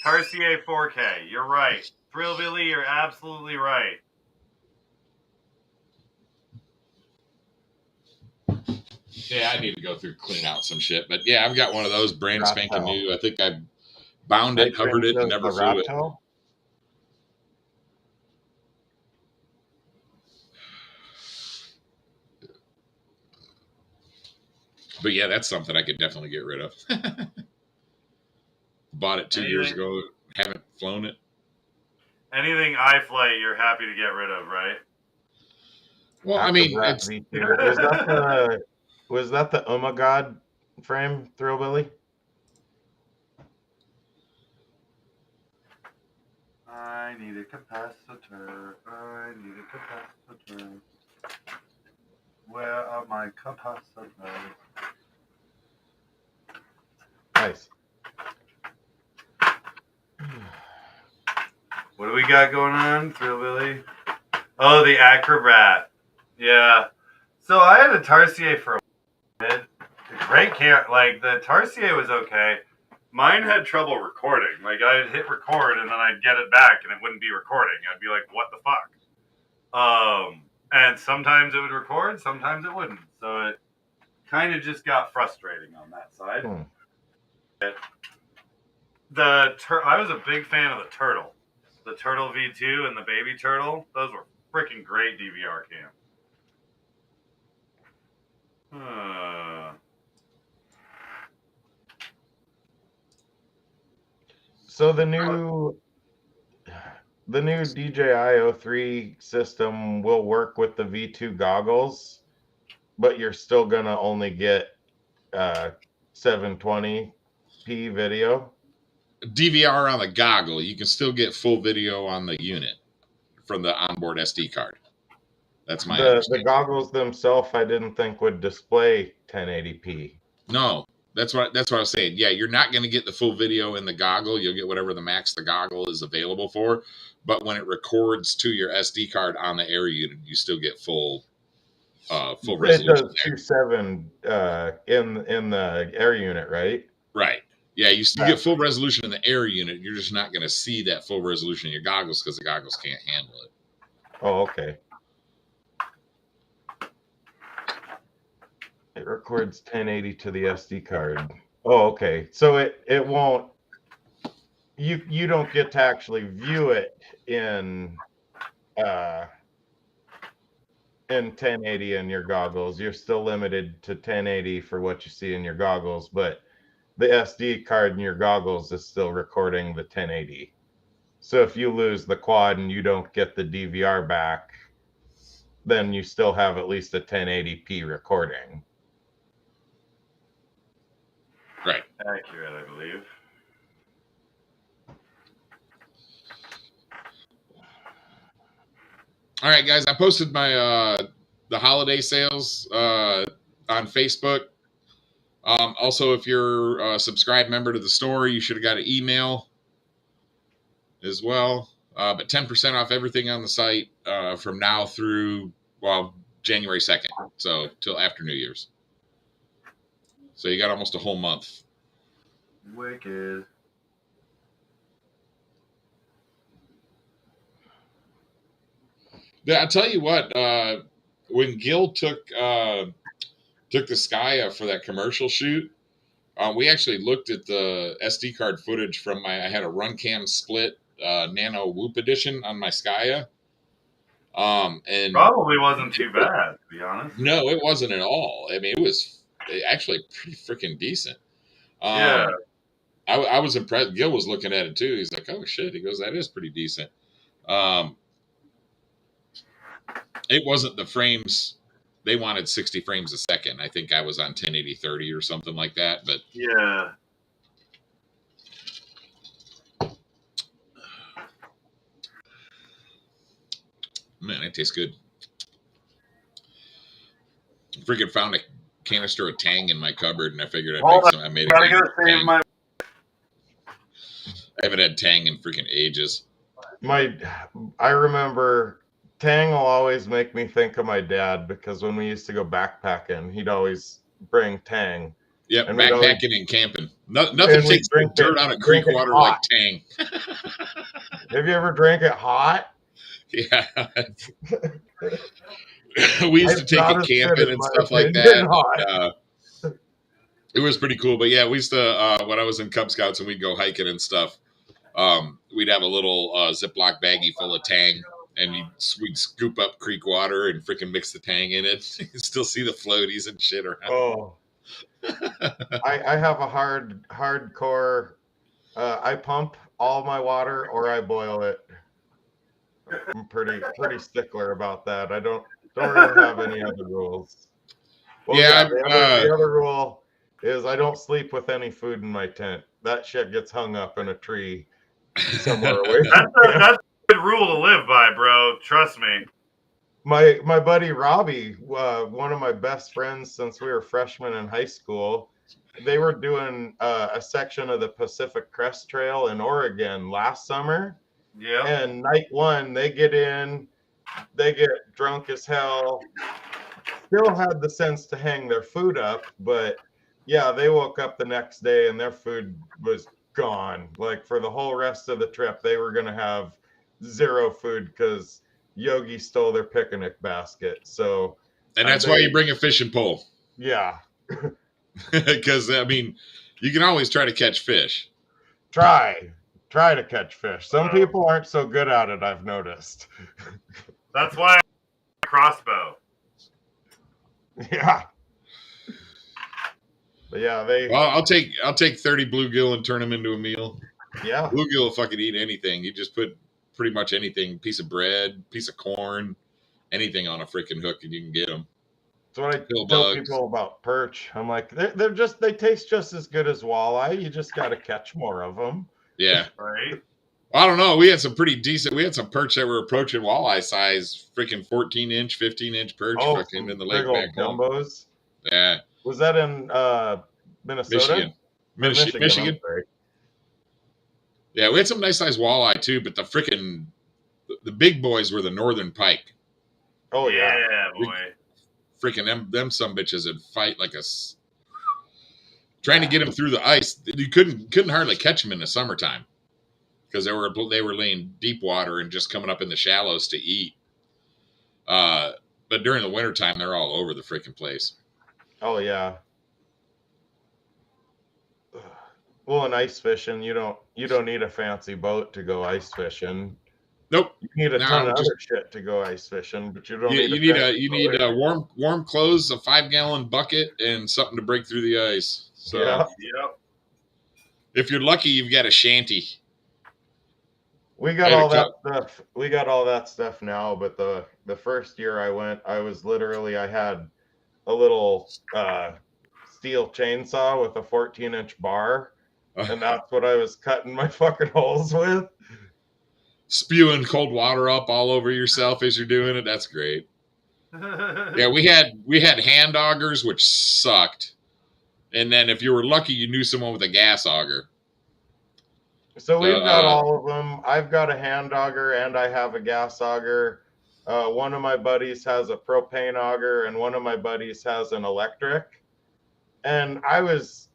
Tarsier 4K. You're right. Thrillbilly, you're absolutely right. Yeah, I need to go through clean out some shit. But yeah, I've got one of those brand spanking new. I think I bound it, hovered it, and never flew it. But yeah, that's something I could definitely get rid of. Bought it 2 years ago. Haven't flown it. Anything iFlight, you're happy to get rid of, right? Well, I mean, it's was that the Oh My God frame, Thrillbilly? I need a capacitor. I need a capacitor. Where are my capacitors? Nice. What do we got going on, Thrillbilly? Oh, the Acrobat. Yeah. So I had a Tarsier for a bit. Great camera. Like, the Tarsier was okay. Mine had trouble recording. Like, I'd hit record and then I'd get it back and it wouldn't be recording. I'd be like, what the fuck? And sometimes it would record, sometimes it wouldn't. So it kind of just got frustrating on that side. I was a big fan of the Turtle. The Turtle V2 and the Baby Turtle. Those were freaking great DVR cam. So the new DJI 03 system will work with the V2 goggles, but you're still gonna only get 720p video. DVR on the goggle. You can still get full video on the unit from the onboard SD card. That's my the goggles themselves. I didn't think would display 1080p. No, that's what I was saying. Yeah, you're not going to get the full video in the goggle. You'll get whatever the max the goggle is available for. But when it records to your SD card on the air unit, you still get full resolution. It does 2.7 in the air unit, right? Right. Yeah, you get full resolution in the air unit. You're just not going to see that full resolution in your goggles because the goggles can't handle it. Oh, okay. It records 1080 to the SD card. Oh, okay. So it won't. You don't get to actually view it in 1080 in your goggles. You're still limited to 1080 for what you see in your goggles, but the SD card in your goggles is still recording the 1080. So if you lose the quad and you don't get the DVR back, then you still have at least a 1080p recording. Right. Accurate, I believe. All right, guys. I posted my the holiday sales on Facebook. Also, if you're a subscribed member to the store, you should have got an email as well. But 10% off everything on the site from now through, January 2nd. So till after New Year's. So you got almost a whole month. Wicked. Yeah, I'll tell you what. When Gil took the Skya for that commercial shoot, we actually looked at the SD card footage from I had a Runcam Split Nano Whoop edition on my Skya. And probably wasn't too bad, to be honest. No, it wasn't at all. I mean, it was actually pretty freaking decent. Yeah. I was impressed. Gil was looking at it too. He's like, "Oh shit!" He goes, "That is pretty decent." It wasn't the frames. They wanted 60 frames a second. I think I was on 1080/30 or something like that. But yeah. Man, it tastes good. Freaking found a canister of Tang in my cupboard, and I figured I'd make some. I made I haven't had Tang in freaking ages. I remember Tang will always make me think of my dad because when we used to go backpacking, he'd always bring Tang. Yep, And we'd backpacking and camping. Nothing and we'd takes the dirt out of creek drink it water like hot. Tang. Have you ever drank it hot? Yeah. We used to It's take not it as good camping in and my stuff like opinion, that. hot. It was pretty cool. But yeah, we used to, when I was in Cub Scouts and we'd go hiking and stuff, we'd have a little Ziploc baggie full of Tang, and we'd scoop up creek water and freaking mix the Tang in it. You can still see the floaties and shit around. Oh, I have a hardcore. I pump all my water or I boil it. I'm pretty stickler about that. I don't really have any other rules. Well, Yeah, the other rule is I don't sleep with any food in my tent. That shit gets hung up in a tree somewhere away from camp. That's a good rule to live by, bro. Trust me. My buddy Robbie, one of my best friends since we were freshmen in high school, they were doing a section of the Pacific Crest Trail in Oregon last summer. Yeah. And night one, they get in, they get drunk as hell, still had the sense to hang their food up, but yeah, they woke up the next day and their food was gone. Like for the whole rest of the trip, they were going to have zero food because Yogi stole their picnic basket. So, and that's why you bring a fishing pole. Yeah. Because, I mean, you can always try to catch fish. Try to catch fish. Some people aren't so good at it, I've noticed. That's why I have a crossbow. Yeah. But yeah, Well, I'll take 30 bluegill and turn them into a meal. Yeah. Bluegill will fucking eat anything. You just put pretty much anything, piece of bread, piece of corn, anything on a freaking hook, and you can get them. That's what I tell people about perch. I'm like, they taste just as good as walleye. You just got to catch more of them. Yeah. Right. Well, I don't know. We had some pretty decent. We had some perch that were approaching walleye size, freaking 14-inch, 15-inch perch, fucking in the lake back home. Jumbos. Yeah. Was that in Minnesota? Michigan. Yeah, we had some nice size walleye too, but the big boys were the northern pike. Oh yeah, boy. Freaking them some bitches would fight like trying to get them through the ice. You couldn't hardly catch them in the summertime because they were laying deep water and just coming up in the shallows to eat. But during the wintertime, they're all over the freaking place. Oh yeah. Well, and ice fishing, you don't need a fancy boat to go ice fishing. Nope. You need a ton of other shit to go ice fishing, but you don't need. You need warm clothes, a 5-gallon bucket, and something to break through the ice. So, yeah. If you're lucky, you've got a shanty. We got all that stuff. We got all that stuff now, but the first year I went, I had a little steel chainsaw with a 14-inch bar, and that's what I was cutting my fucking holes with. Spewing cold water up all over yourself as you're doing it. That's great. Yeah, we had hand augers, which sucked. And then if you were lucky, you knew someone with a gas auger. So we've got all of them. I've got a hand auger and I have a gas auger. One of my buddies has a propane auger and one of my buddies has an electric. And I was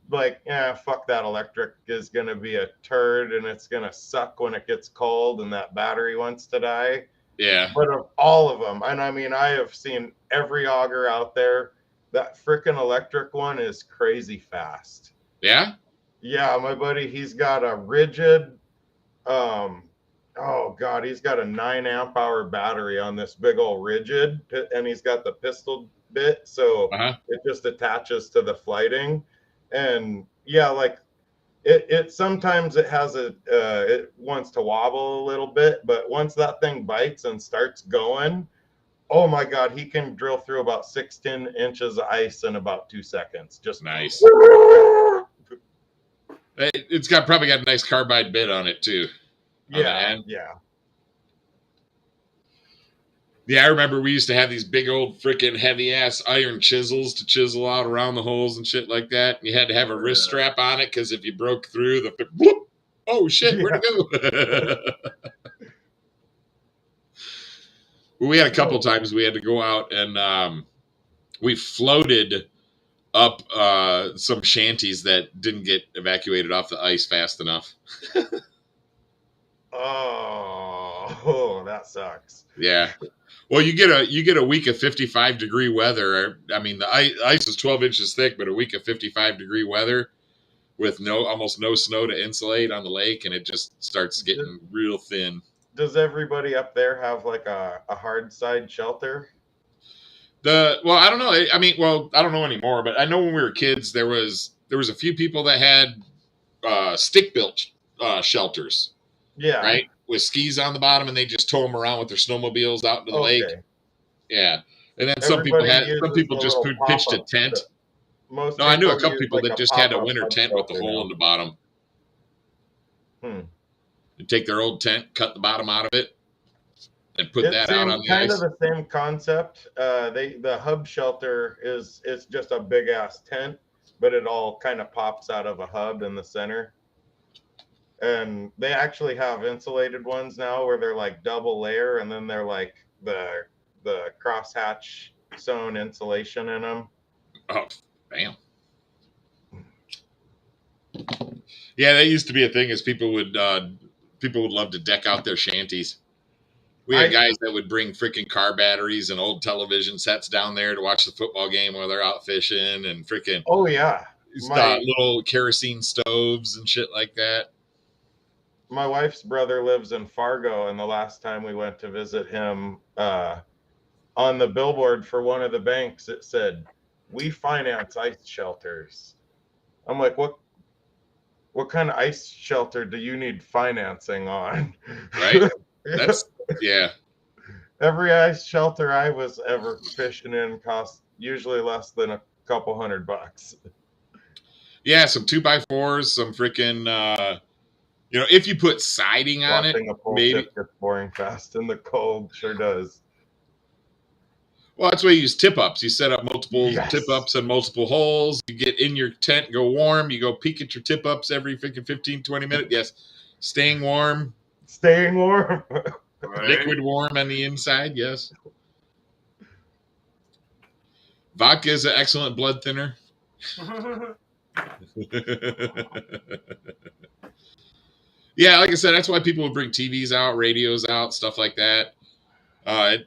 like, yeah, fuck that electric is going to be a turd and it's going to suck when it gets cold and that battery wants to die. Yeah. But of all of them, and I mean, I have seen every auger out there. That freaking electric one is crazy fast. Yeah? Yeah, my buddy, he's got a rigid, he's got a 9 amp hour battery on this big old rigid, and he's got the pistol bit, so it just attaches to the flighting. And yeah, like it sometimes it has it wants to wobble a little bit, but once that thing bites and starts going, oh my god, he can drill through about 16 inches of ice in about 2 seconds. Just nice. It's probably got a nice carbide bit on it too. Yeah. Yeah, I remember we used to have these big old freaking heavy ass iron chisels to chisel out around the holes and shit like that. You had to have a wrist strap on it because if you broke through the whoop, oh shit, where'd it go? We had a couple times we had to go out and we floated up some shanties that didn't get evacuated off the ice fast enough. Oh, that sucks. Yeah. Well, you get a week of 55-degree weather. I mean, the ice is 12 inches thick, but a week of 55-degree weather with almost no snow to insulate on the lake, and it just starts getting real thin. Does everybody up there have like a hard side shelter? Well, I don't know. I mean, well, I don't know anymore, but I know when we were kids, there was a few people that had stick built shelters. Yeah. Right, with skis on the bottom, and they just tow them around with their snowmobiles out into the lake. Yeah, and then some people just pitched a tent. Most No, I knew a couple use people like that just had a winter tent with the hole in the bottom. They take their old tent, cut the bottom out of it, and put that out on the kind ice. of the same concept. The hub shelter is just a big ass tent, but it all kind of pops out of a hub in the center. And they actually have insulated ones now where they're like double layer, and then they're like the crosshatch sewn insulation in them. Oh, bam. Yeah, that used to be a thing. Is people would love to deck out their shanties. We had guys that would bring freaking car batteries and old television sets down there to watch the football game while they're out fishing, and freaking little kerosene stoves and shit like that. My wife's brother lives in Fargo, and the last time we went to visit him, on the billboard for one of the banks, it said, "We finance ice shelters." I'm like, what kind of ice shelter do you need financing on? Right? Yeah. Every ice shelter I was ever fishing in cost usually less than a couple $100. Yeah, some 2x4s, some freaking if you put siding on it, maybe gets boring fast in the cold. Sure does. Well, that's why you use tip-ups. You set up multiple tip-ups and multiple holes. You get in your tent, go warm. You go peek at your tip-ups every freaking 15, 20 minutes. Yes, staying warm. Staying warm. Liquid warm on the inside, yes. Vodka is an excellent blood thinner. Yeah, like I said, that's why people would bring TVs out, radios out, stuff like that.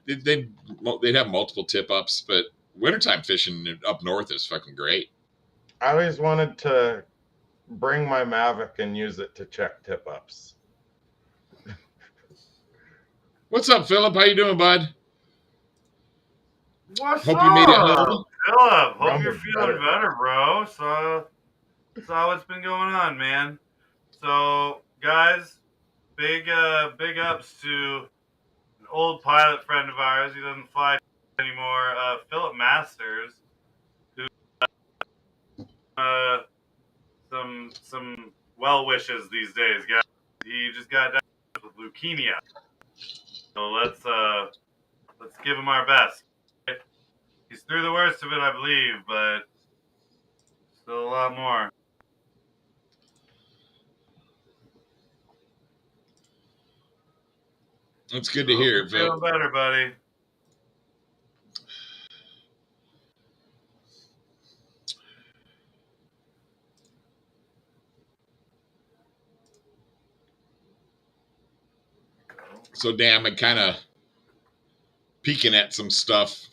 They'd have multiple tip-ups, but wintertime fishing up north is fucking great. I always wanted to bring my Mavic and use it to check tip-ups. What's up, Philip? How you doing, bud? What's Hope up, you made it home. Philip? Hope you're feeling better, bro. So that's what's been going on, man. So, guys, big ups to an old pilot friend of ours. He doesn't fly anymore. Philip Masters, who some well wishes these days, guys. He just got diagnosed with leukemia. So let's give him our best. He's through the worst of it, I believe, but still a lot more. That's good to hear. Feeling better, buddy. So damn, I'm kind of peeking at some stuff.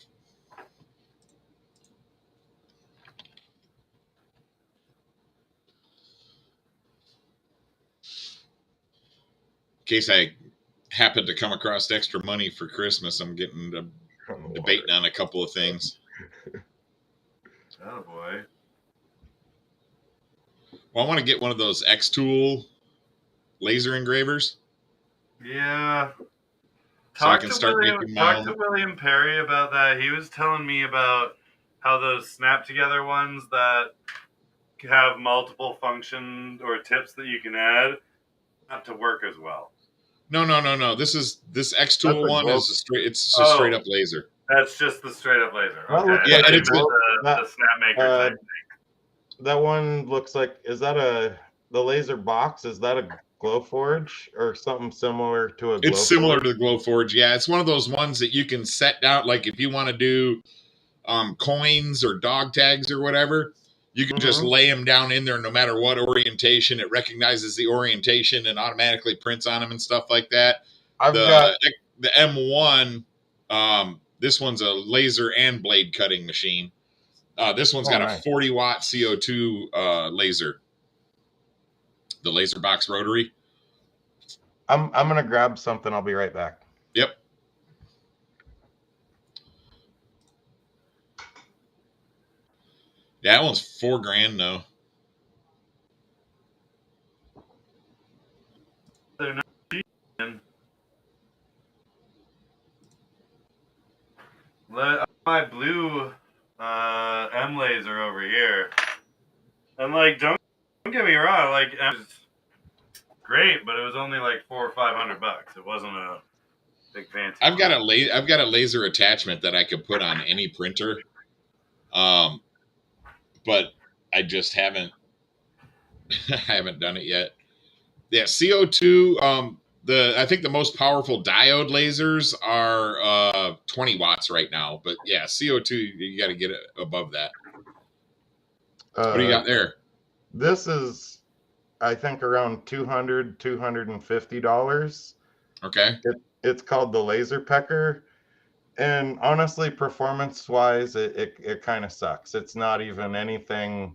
In case I happen to come across extra money for Christmas, I'm debating on a couple of things. Oh boy. Well, I want to get one of those X-Tool laser engravers. Yeah. So I can start making my own. Talk to William Perry about that. He was telling me about how those snap together ones that have multiple functions or tips that you can add not to work as well. No. This X-Tool one is a straight up laser. That's just the straight up laser. Okay. Yeah, and it's the Snapmaker type thing. That one looks like, is that the laser box? Is that a Glowforge or something similar to It's similar to the Glowforge. Yeah, it's one of those ones that you can set down. Like if you want to do coins or dog tags or whatever, you can just lay them down in there no matter what orientation. It recognizes the orientation and automatically prints on them and stuff like that. The M1, this one's a laser and blade cutting machine. This one's got a 40-watt CO2 laser, the laser box rotary. I'm gonna grab something. I'll be right back. Yep. Yeah, that one's $4,000 though. They're not cheap. My blue M laser over here, and like don't get me wrong, like it was great, but it was only like $400 or $500. It wasn't a big fancy. I've got a laser attachment that I could put on any printer, but I just haven't I haven't done it yet. Yeah, CO2. I think the most powerful diode lasers are 20 watts right now, but yeah, CO2 you got to get it above that. What do you got there? This is, I think, around $250. Okay. It's called the Laser Pecker, and honestly, performance-wise, it kind of sucks. It's not even anything.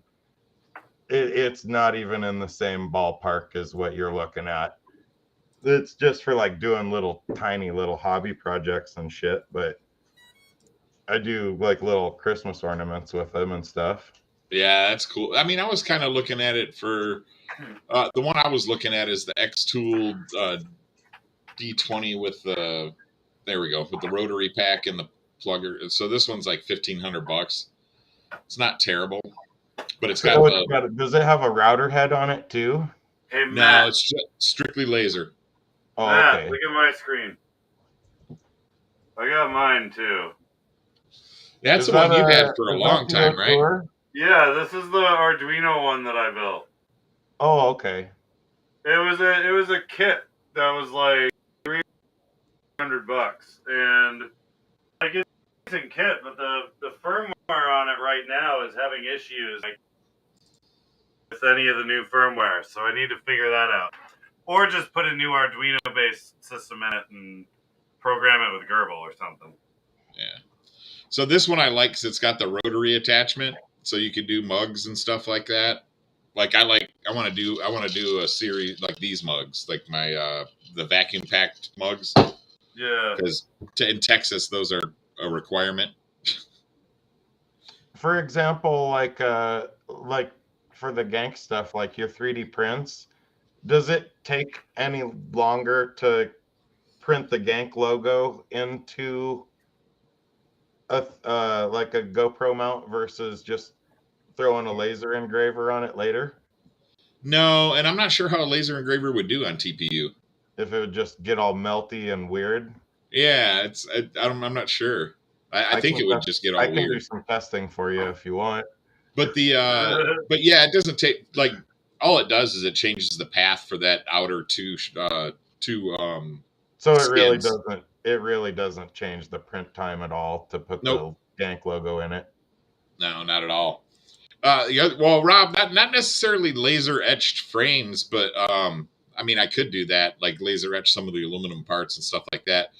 It's not even in the same ballpark as what you're looking at. It's just for like doing tiny little hobby projects and shit, but I do like little Christmas ornaments with them and stuff. Yeah, that's cool. I mean, I was kind of looking at it for the one I was looking at is the X-Tool D20 with the with the rotary pack and the plugger. So this one's like $1,500. It's not terrible, but it's got does it have a router head on it too? Hey, Matt. No, it's just strictly laser. Oh, Matt, okay. look at my screen. I got mine too. That's the one you've had for a long time, right? Yeah, this is the Arduino one that I built. Oh, okay. It was a kit that was like $300, and like it's a decent kit, but the firmware on it right now is having issues with any of the new firmware, so I need to figure that out, or just put a new Arduino-based system in it and program it with Gerbil or something. Yeah. So this one I like because it's got the rotary attachment, so you can do mugs and stuff like that. Like I want to do a series like these mugs, like my the vacuum packed mugs. Yeah. Because in Texas those are a requirement. For example, like for the gank stuff, like your 3D prints, does it take any longer to print the gank logo into a like a GoPro mount versus just throwing a laser engraver on it later? No, and I'm not sure how a laser engraver would do on TPU. If it would just get all melty and weird. Yeah, I'm not sure. I think it would just get all weird. I can do some testing for you if you want. But but yeah, it doesn't take like all it does is it changes the path for that outer two so it really doesn't change the print time at all to put the gank logo in it. No, not at all. Well, Rob, not necessarily laser etched frames, but I mean, I could do that, like laser etch some of the aluminum parts and stuff like that.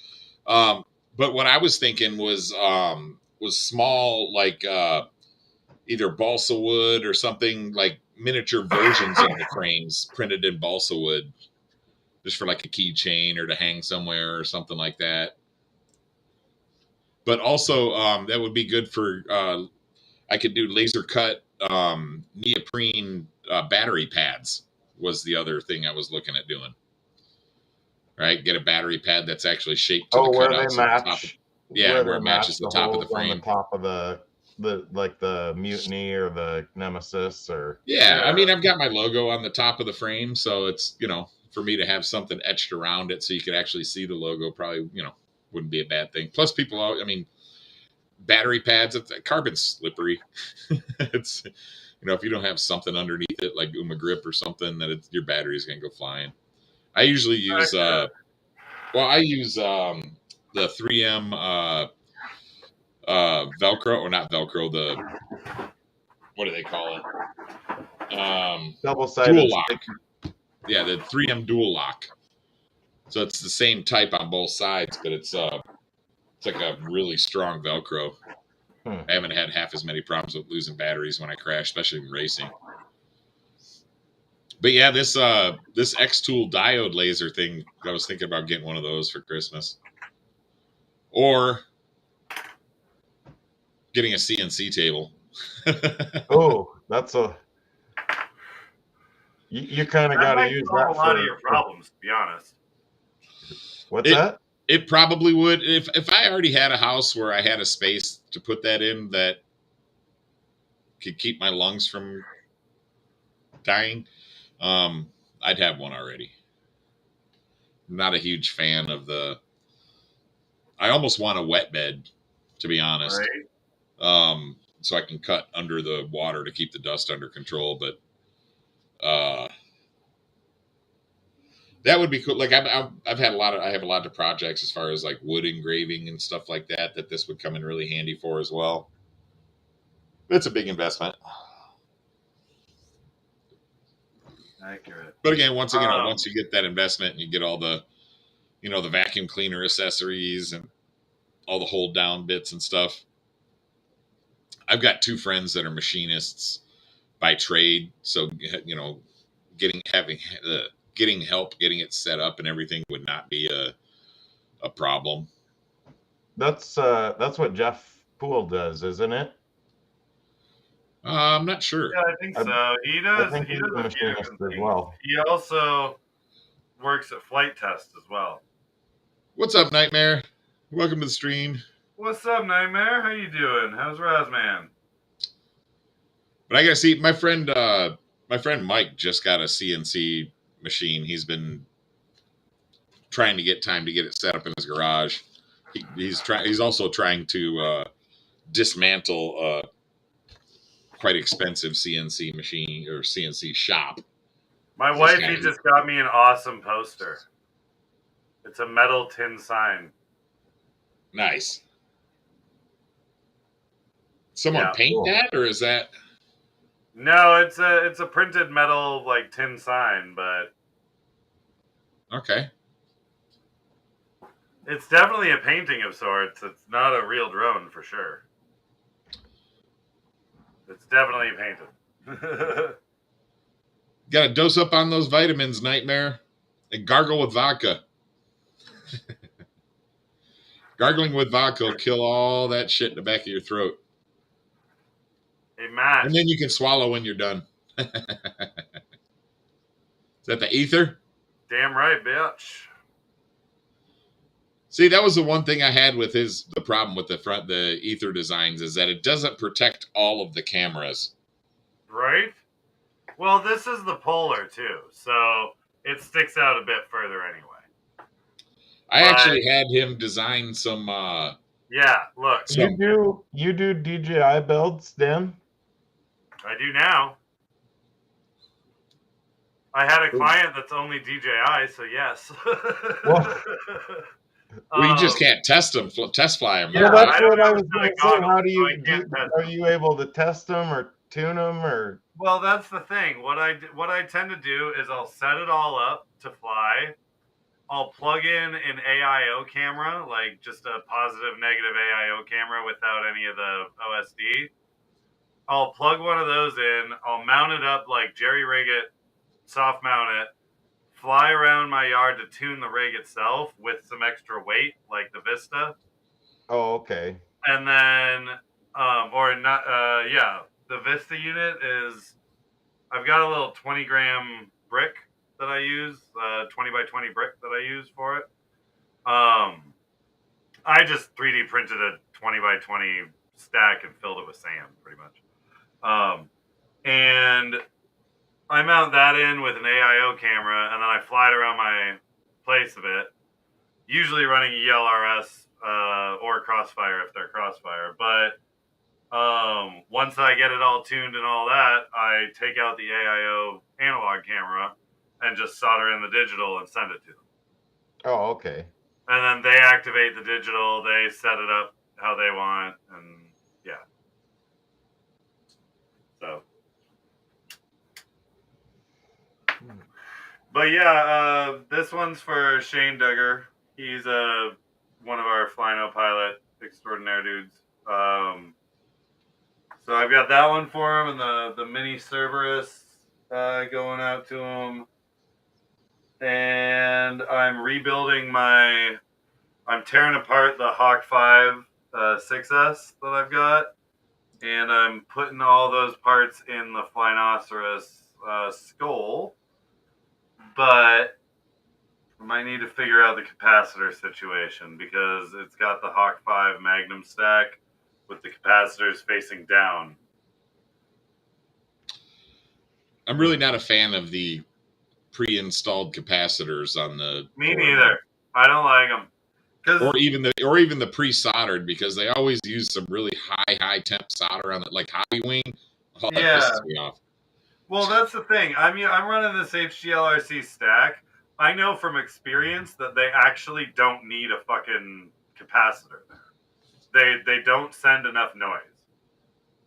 But what I was thinking was small, like either balsa wood or something, like miniature versions of the frames printed in balsa wood, just for like a keychain or to hang somewhere or something like that. But also, that would be good for. I could do laser cut neoprene battery pads. Was the other thing I was looking at doing. Right, get a battery pad that's actually shaped to the cutouts. Where they match. Where it matches the top of the frame. On the top of the Mutiny or the Nemesis or. Yeah, I mean, I've got my logo on the top of the frame, so it's for me to have something etched around it so you could actually see the logo. Probably wouldn't be a bad thing. Plus, people, I mean, battery pads, carbon's slippery. It's if you don't have something underneath it like grip or something, that your battery's gonna go flying. I usually use I use the 3M Velcro, or not Velcro, what do they call it? Double-sided Dual lock. stick. Yeah, the 3M dual lock. So it's the same type on both sides, but it's like a really strong Velcro. I haven't had half as many problems with losing batteries when I crash, especially in racing. But yeah, this X-Tool diode laser thing, I was thinking about getting one of those for Christmas. Or getting a CNC table. Oh, that's you kind of got to use solve that a lot of your problems, to be honest. What's that? It probably would. If I already had a house where I had a space to put that in that could keep my lungs from dying, I'd have one already. I'm not a huge fan of I almost want a wet bed, to be honest. Right. So I can cut under the water to keep the dust under control. But that would be cool. Like I've had I have a lot of projects as far as like wood engraving and stuff like that this would come in really handy for as well. It's a big investment. Accurate. But again, once you get that investment and you get all the, the vacuum cleaner accessories and all the hold down bits and stuff. I've got two friends that are machinists by trade, so getting help getting it set up and everything would not be a problem. That's what Jeff Poole does, isn't it? I'm not sure. Yeah, I think so. He does. I think He he's does a a few machinist different as things. well. He also works at Flight Test as well. What's up, Nightmare? Welcome to the stream. What's up, Nightmare? How you doing? How's Razman? But I gotta see my friend Mike just got a CNC machine. He's been trying to get time to get it set up in his garage. He's also trying to dismantle quite expensive CNC machine or CNC shop. My wifey just got me an awesome poster. It's a metal tin sign. Nice. Someone paint that, or is that? No, it's a printed metal like tin sign, but okay. It's definitely a painting of sorts. It's not a real drone for sure. It's definitely painted. Got to dose up on those vitamins, Nightmare, and gargle with vodka. Gargling with vodka will kill all that shit in the back of your throat. Hey, Matt. And then you can swallow when you're done. Is that the ether? Damn right, bitch. See, that was the one thing I had with the problem with the ether designs is that it doesn't protect all of the cameras. Right? Well, this is the polar too, so it sticks out a bit further anyway. I actually had him design some. Yeah, look. You do DJI builds, Dan? I do now. I had a client that's only DJI, so yes. Well, you just can't test fly them. Yeah, that's what I was going to say. How are you able to test them or tune them or? Well, that's the thing. What I tend to do is I'll set it all up to fly. I'll plug in an AIO camera, like just a positive, negative AIO camera without any of the OSD. I'll plug one of those in. I'll mount it up, like jerry rig it, soft mount it, fly around my yard to tune the rig itself with some extra weight, like the Vista. Oh, okay. And then, the Vista unit is, I've got a little 20-gram brick that I use, 20 by 20 brick that I use for it. I just 3D printed a 20 by 20 stack and filled it with sand, pretty much. And I mount that in with an AIO camera, and then I fly it around my place a bit, usually running ELRS or Crossfire if they're Crossfire. But once I get it all tuned and all that, I take out the AIO analog camera and just solder in the digital and send it to them. Oh, okay. And then they activate the digital, they set it up how they want, and yeah. So, but yeah, this one's for Shane Duggar. He's one of our Flyno pilot extraordinaire dudes. So I've got that one for him, and the mini Cerberus going out to him. And I'm rebuilding I'm tearing apart the Hawk 5 6S that I've got, and I'm putting all those parts in the Flynoceros skull. But I might need to figure out the capacitor situation because it's got the Hawk 5 Magnum stack with the capacitors facing down. I'm really not a fan of the pre-installed capacitors on the. Me neither. I don't like them. Or even the pre-soldered, because they always use some really high temp solder on it, like Hobby Wing. Oh, that pisses me off. Well, that's the thing. I'm running this HGLRC stack. I know from experience that they actually don't need a fucking capacitor there. They don't send enough noise.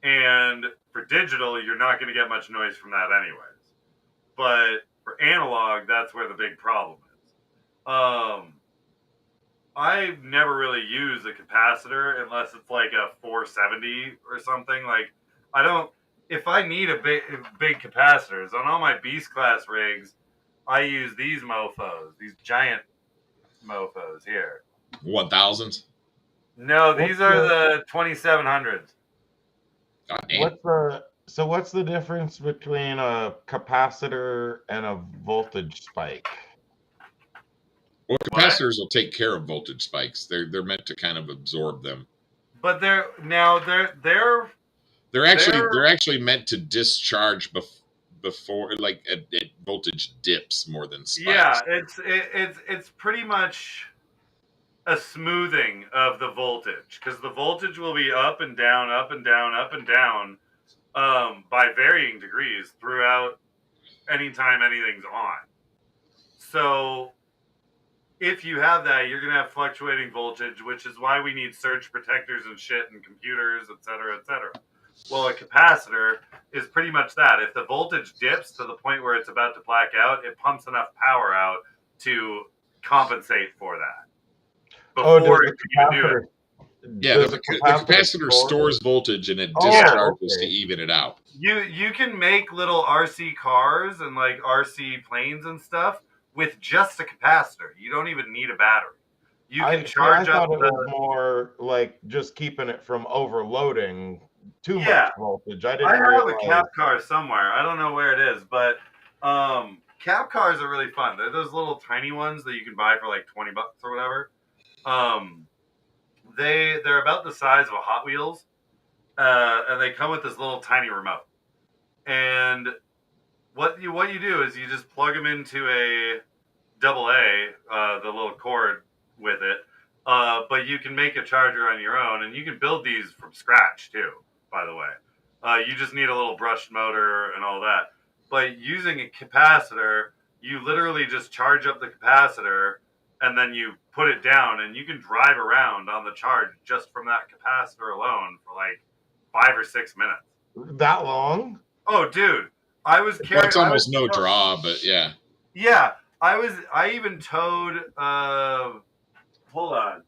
And for digital, you're not going to get much noise from that anyways. But for analog, that's where the big problem is. I never really use a capacitor unless it's like a 470 or something. Like, I don't. If I need a big capacitors on all my Beast class rigs, I use these mofos, these giant mofos here. 1000s? No, these are the 2700s. What's the difference between a capacitor and a voltage spike? Well, capacitors will take care of voltage spikes. They're meant to kind of absorb them. But they're actually meant to discharge before, like, at voltage dips more than spikes. Yeah, it's pretty much a smoothing of the voltage, because the voltage will be up and down, up and down, up and down, by varying degrees throughout anytime anything's on. So if you have that, you're going to have fluctuating voltage, which is why we need surge protectors and shit and computers, etc., etc. Well, a capacitor is pretty much that. If the voltage dips to the point where it's about to black out, it pumps enough power out to compensate for that. Before it can even do it. Yeah, the capacitor stores voltage and it discharges to even it out. You can make little RC cars and like RC planes and stuff with just a capacitor. You don't even need a battery. You can charge up. I thought it was more like just keeping it from overloading too much voltage. I have a cap car somewhere. I don't know where it is, but cap cars are really fun. They're those little tiny ones that you can buy for like $20 or whatever. They're about the size of a Hot Wheels, and they come with this little tiny remote. And what you do is you just plug them into a AA, the little cord with it. But you can make a charger on your own, and you can build these from scratch too. By the way, you just need a little brushed motor and all that. But using a capacitor, you literally just charge up the capacitor, and then you put it down, and you can drive around on the charge just from that capacitor alone for like 5 or 6 minutes. That long? Oh, dude, I was carrying. It's almost no draw, but yeah. Yeah, I even towed. Hold on,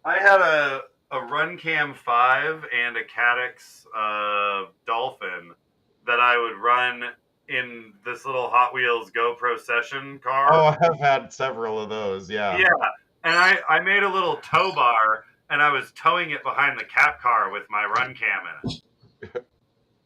I had a Runcam 5 and a Cadix Dolphin that I would run in this little Hot Wheels GoPro session car. Oh, I have had several of those, yeah. Yeah, and I made a little tow bar, and I was towing it behind the cap car with my Runcam in it.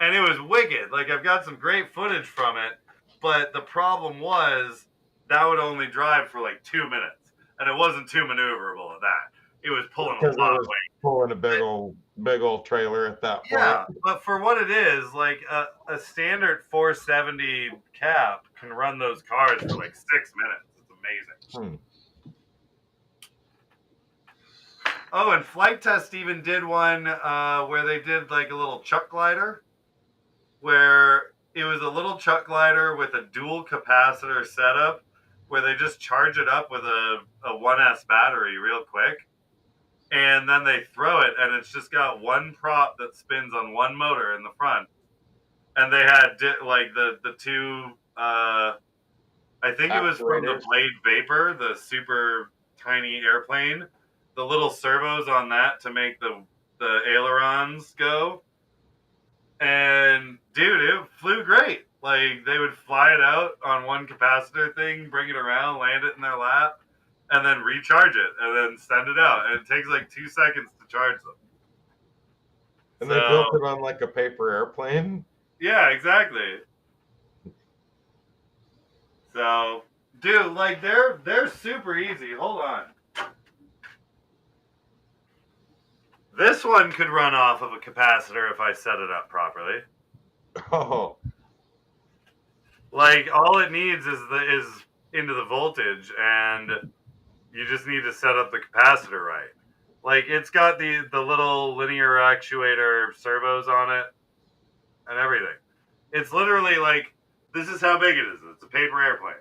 And it was wicked. Like, I've got some great footage from it, but the problem was that would only drive for like 2 minutes, and it wasn't too maneuverable at that. It was pulling a lot of weight. Pulling a big old trailer at that point. Yeah, but for what it is, like a standard 470 cap can run those cars for like 6 minutes. It's amazing. Oh, and Flight Test even did one where they did like a little chuck glider, where it was a little chuck glider with a dual capacitor setup, where they just charge it up with a 1S battery real quick. and then they throw it, and it's just got one prop that spins on one motor in the front. And they had like the two, I think it was from the Actuators. Blade Vapor, the super tiny airplane. The little servos on that to make the ailerons go. And dude, it flew great. Like they would fly it out on one capacitor thing, bring it around, land it in their lap, and then recharge it, and then send it out. And it takes like 2 seconds to charge them. And they built it on like a paper airplane. Yeah, exactly. So, dude, like they're super easy. Hold on. This one could run off of a capacitor if I set it up properly. Oh. Like all it needs is into the voltage, and you just need to set up the capacitor right. Like it's got the little linear actuator servos on it and everything. It's literally like this is how big it is. It's a paper airplane.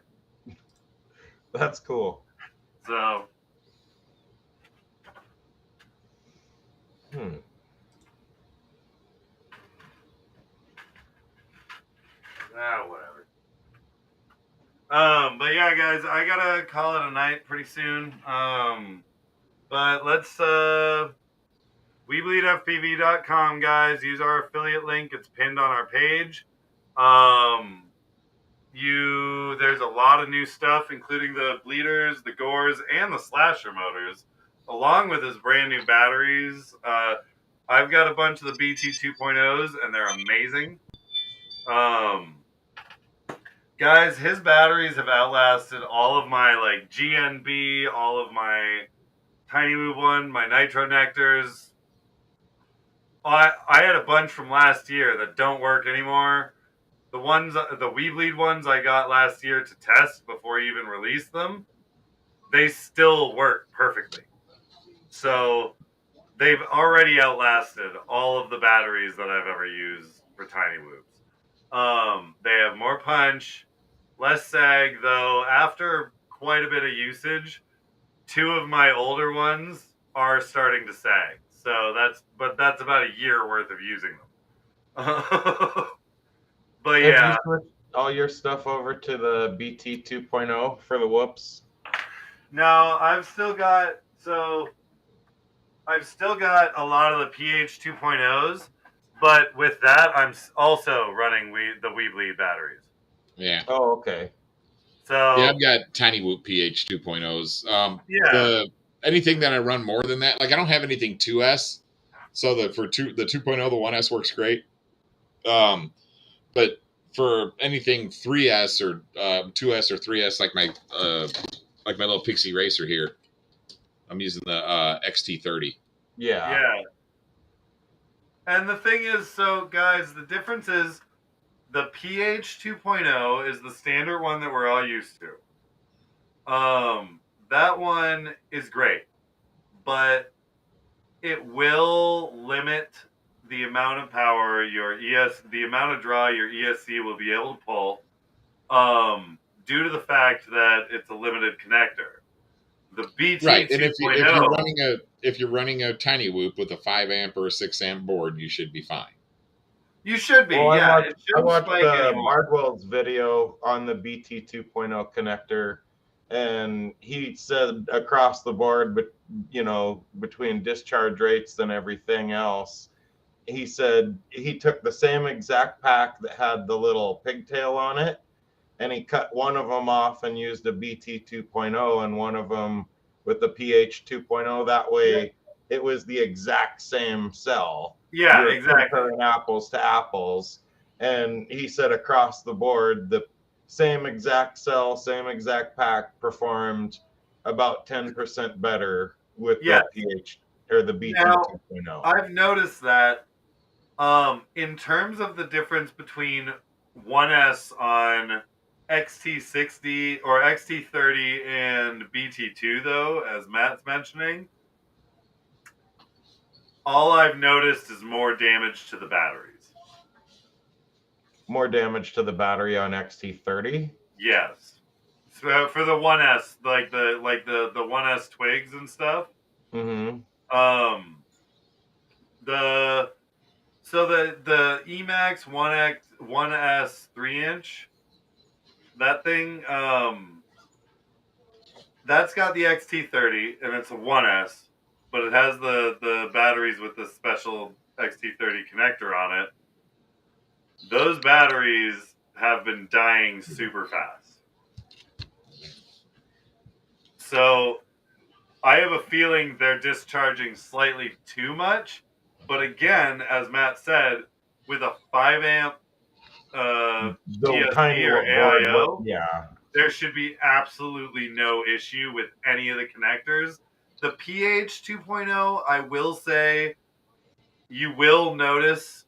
That's cool. So whatever. But yeah, guys, I gotta call it a night pretty soon. But let's WeBleedFPV.com, guys. Use our affiliate link. It's pinned on our page. There's a lot of new stuff, including the bleeders, the gores, and the slasher motors, along with his brand new batteries. I've got a bunch of the BT 2.0s, and they're amazing. Guys, his batteries have outlasted all of my like GNB, all of my Tiny Woo one, my Nitro Nectars. I had a bunch from last year that don't work anymore. The WeBleed ones I got last year to test before I even released them, they still work perfectly. So they've already outlasted all of the batteries that I've ever used for Tiny Woos. They have more punch, less sag, though after quite a bit of usage, 2 of my older ones are starting to sag. So that's about a year worth of using them. But yeah. Have you switched all your stuff over to the BT 2.0 for the whoops? No, I've still got a lot of the PH 2.0s, but with that, I'm also running the WeBleed batteries. Yeah. Oh, okay. So yeah, I've got Tiny Whoop PH 2.0s. Yeah. Anything that I run more than that, like I don't have anything 2S, so the 2.0, the 1S works great. But for anything 3S or 2S or 3S, like my little Pixie Racer here, I'm using the XT30. Yeah. And the thing is, so guys, the difference is the PH 2.0 is the standard one that we're all used to. That one is great, but it will limit the amount of power the amount of draw your ESC will be able to pull, due to the fact that it's a limited connector. The BT right, and 2.0, if you're running a Tiny Whoop with a 5 amp or a 6 amp board, you should be fine. You should be, well, yeah. I watched Mardwell's video on the BT 2.0 connector, and he said across the board, but between discharge rates and everything else, he said he took the same exact pack that had the little pigtail on it, and he cut one of them off and used a BT 2.0 and one of them with the PH 2.0. That way, it was the exact same cell. Yeah, exactly. Comparing apples to apples. And he said across the board, the same exact cell, same exact pack performed about 10% better with the PH or the BT 2.0. I've noticed that in terms of the difference between 1S on XT60 or XT30 and BT2, though, as Matt's mentioning, all I've noticed is more damage to the batteries. More damage to the battery on XT30? Yes. So for the 1S, like the 1S twigs and stuff. Mm-hmm. The Emax 1S 3-inch, that thing, that's got the XT30 and it's a 1S, but it has the batteries with the special XT30 connector on it. Those batteries have been dying super fast. So I have a feeling they're discharging slightly too much. But again, as Matt said, with a 5 amp The TSP tiny or board, AIO, yeah. there should be absolutely no issue with any of the connectors. The PH 2.0, I will say, you will notice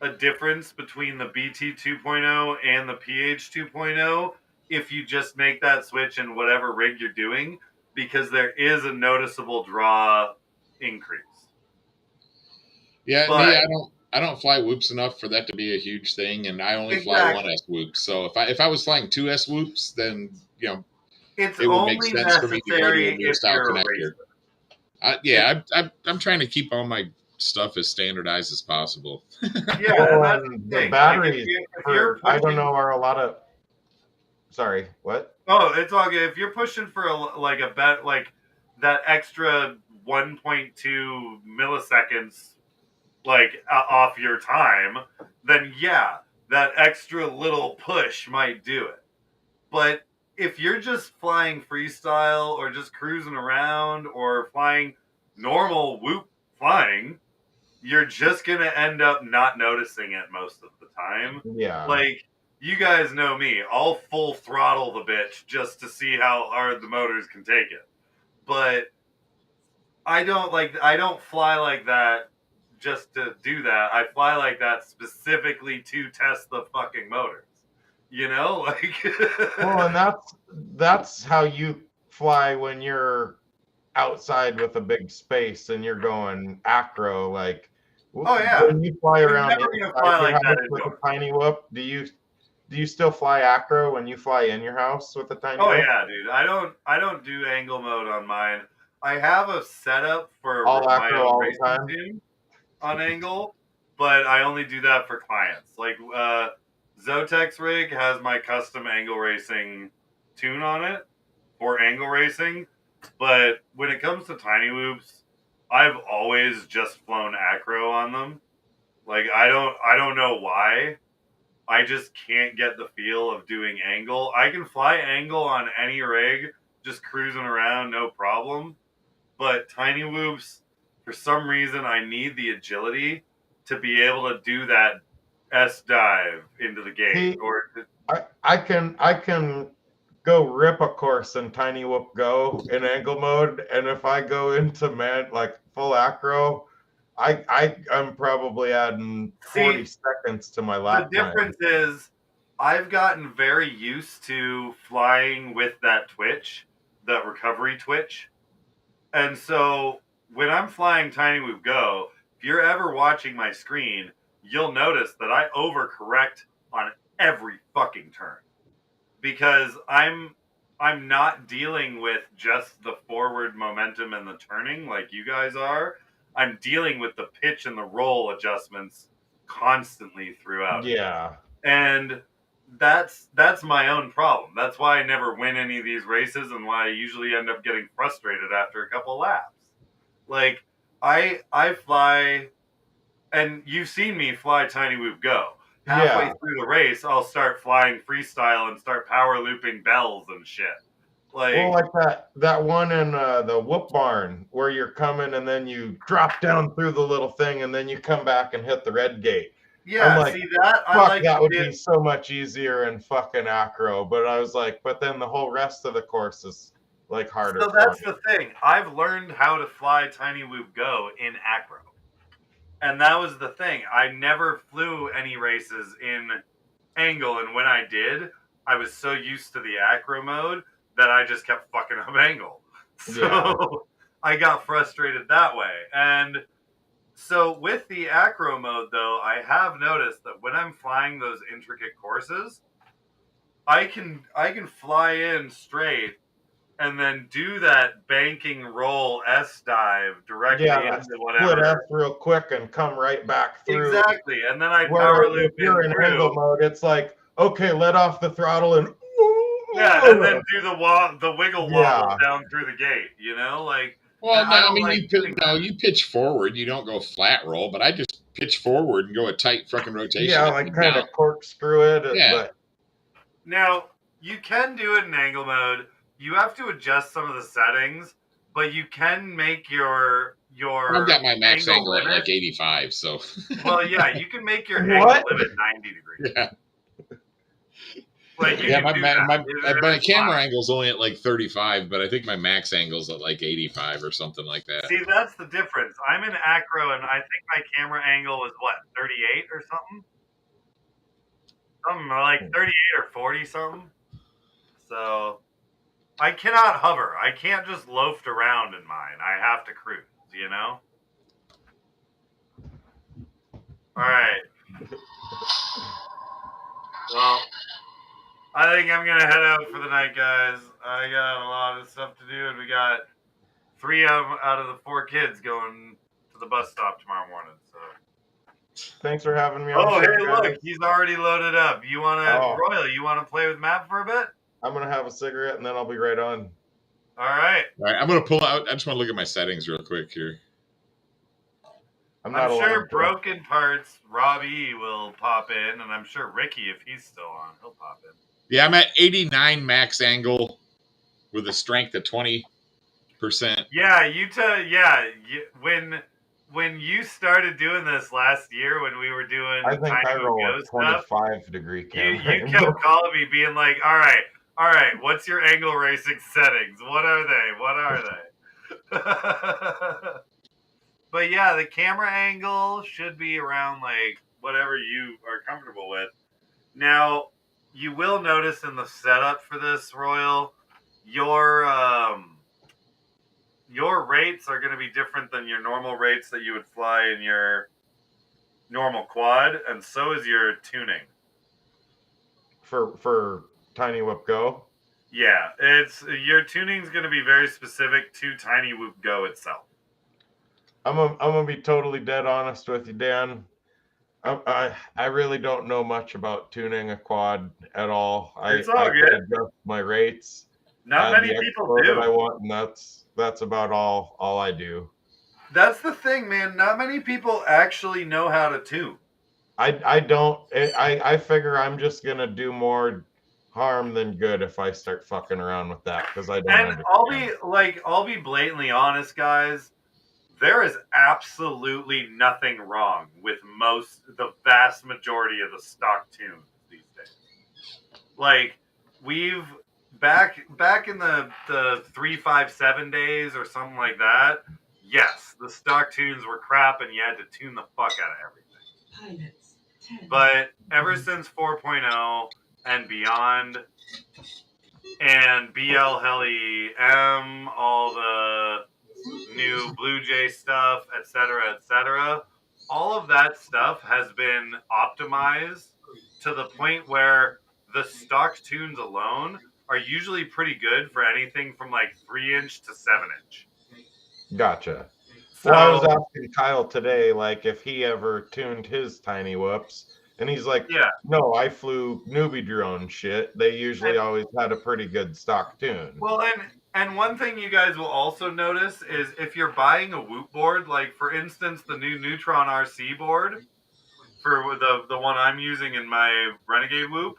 a difference between the BT 2.0 and the PH 2.0 if you just make that switch in whatever rig you're doing, because there is a noticeable draw increase. Yeah, But me, I don't fly whoops enough for that to be a huge thing, and I only fly exactly. 1S whoops. So if I was flying 2S whoops, then It's it would make only sense for me to go to a necessary new if style you're a connector. racer. Yeah, I'm trying to keep all my stuff as standardized as possible. Yeah, Well, and that's and the the thing. batteries If you're for I don't pushing, know are a lot of. Sorry, what? oh, it's all good. If you're pushing for like a bet, like that extra 1.2 milliseconds, like off your time, then yeah, that extra little push might do it. But if you're just flying freestyle or just cruising around or flying normal whoop flying, you're just gonna end up not noticing it most of the time. Yeah. Like, you guys know me, I'll full throttle the bitch just to see how hard the motors can take it. But I don't fly like that just to do that. I fly like that specifically to test the fucking motors. You know, like Well, and that's how you fly when you're outside with a big space and you're going acro. Like oh yeah, when you fly you're around never gonna inside fly your like that house with a indoors. tiny whoop, do you still fly acro when you fly in your house with a tiny Oh whoop? yeah, dude. I don't do angle mode on mine. I have a setup for All my acro own all the racing time? tune on angle, but I only do that for clients. Like Zotex rig has my custom angle racing tune on it for angle racing, but when it comes to tiny whoops, I've always just flown acro on them. Like I don't know why. I just can't get the feel of doing angle. I can fly angle on any rig, just cruising around, no problem. But tiny whoops, for some reason, I need the agility to be able to do that S dive into the gate. See, I can go rip a course in tiny whoop go in angle mode, and if I go into like full acro, I'm probably adding 40 See, seconds to my the lap time. difference is I've gotten very used to flying with that twitch, that recovery twitch. And so when I'm flying Tiny Whoop Go, if you're ever watching my screen, you'll notice that I overcorrect on every fucking turn because I'm not dealing with just the forward momentum and the turning like you guys are. I'm dealing with the pitch and the roll adjustments constantly throughout it. Yeah. And that's my own problem. That's why I never win any of these races and why I usually end up getting frustrated after a couple laps. Like I fly, and you've seen me fly Tiny Whoop Go. Halfway Yeah. through the race, I'll start flying freestyle and start power looping bells and shit. Well, Like, like that one in the whoop barn where you're coming and then you drop down through the little thing and then you come back and hit the red gate. I'm yeah, like, see that? I fuck, like that to would be be so much easier in fucking acro. But I was like, but then the whole rest of the course is like harder so for that's me. the thing. I've learned how to fly Tiny Whoop Go in acro. And that was the thing. I never flew any races in angle, and when I did, I was so used to the acro mode that I just kept fucking up angle. So Yeah. I got frustrated that way. And so with the acro mode though, I have noticed that when I'm flying those intricate courses, I can fly in straight and then do that banking roll S dive directly into split whatever. F real quick and come right back through. Exactly, and then I Where power loop if you're in through. angle mode, it's like, okay, let off the throttle and yeah, and then do the wiggle wobble Yeah. down through the gate. You know, like. Well, no, I I don't mean, like doing that. you pitch forward. You don't go flat roll, but I just pitch forward and go a tight fucking rotation. Yeah, like kind of corkscrew it. Yeah. But Now, you can do it in angle mode. You have to adjust some of the settings, but you can make your I've got my max angle limit at like 85, so. Well, yeah, you can make your What? angle limit 90 degrees. Yeah. Like you Yeah, can do that. my camera angle's only at like 35, but I think my max angle's at like 85 or something like that. See, that's the difference. I'm in acro, and I think my camera angle is what, 38 or something? Something like 38 or 40 something. So I cannot hover. I can't just loaf around in mine. I have to cruise, you know? All right. Well, I think I'm going to head out for the night, guys. I got a lot of stuff to do, and we got 3 out of the 4 kids going to the bus stop tomorrow morning. So. Thanks for having me on. Oh, hey, look, he's already loaded up. You want to, Royal, you want to play with Matt for a bit? I'm going to have a cigarette, and then I'll be right on. All right. All right, I'm going to pull out. I just want to look at my settings real quick here. I'm sure Broken Parts, Robbie will pop in, and I'm sure Ricky, if he's still on, he'll pop in. Yeah, I'm at 89 max angle with a strength of 20%. Yeah, when you started doing this last year, when we were doing, I think I roll a 25-degree camera. You kept calling me, being like, "All right, what's your angle racing settings? What are they? But yeah, the camera angle should be around like whatever you are comfortable with. Now, you will notice in the setup for this, Royal, your rates are going to be different than your normal rates that you would fly in your normal quad, and so is your tuning. For Tiny Whoop Go? Yeah, your tuning's going to be very specific to Tiny Whoop Go itself. I'm gonna be totally dead honest with you, Dan. I really don't know much about tuning a quad at all. It's all good. I adjust my rates. Not many people do. That I want, and that's about all I do. That's the thing, man. Not many people actually know how to tune. I don't. I figure I'm just gonna do more harm than good if I start fucking around with that, because I don't. And I'll be blatantly honest, guys. There is absolutely nothing wrong with the vast majority of the stock tunes these days. Like, we've back in the 357 days or something like that. Yes, the stock tunes were crap, and you had to tune the fuck out of everything. But ever since 4.0 and beyond, and BL Heli M, all the new Blue Jay stuff, etc., all of that stuff has been optimized to the point where the stock tunes alone are usually pretty good for anything from like 3-inch to 7-inch. Gotcha. So, well, I was asking Kyle today, like, if he ever tuned his Tiny Whoops, and he's like, yeah, no, I flew newbie drone shit. They usually always had a pretty good stock tune. Well, and one thing you guys will also notice is if you're buying a Whoop board, like for instance the new Neutron RC board, for the one I'm using in my Renegade Whoop,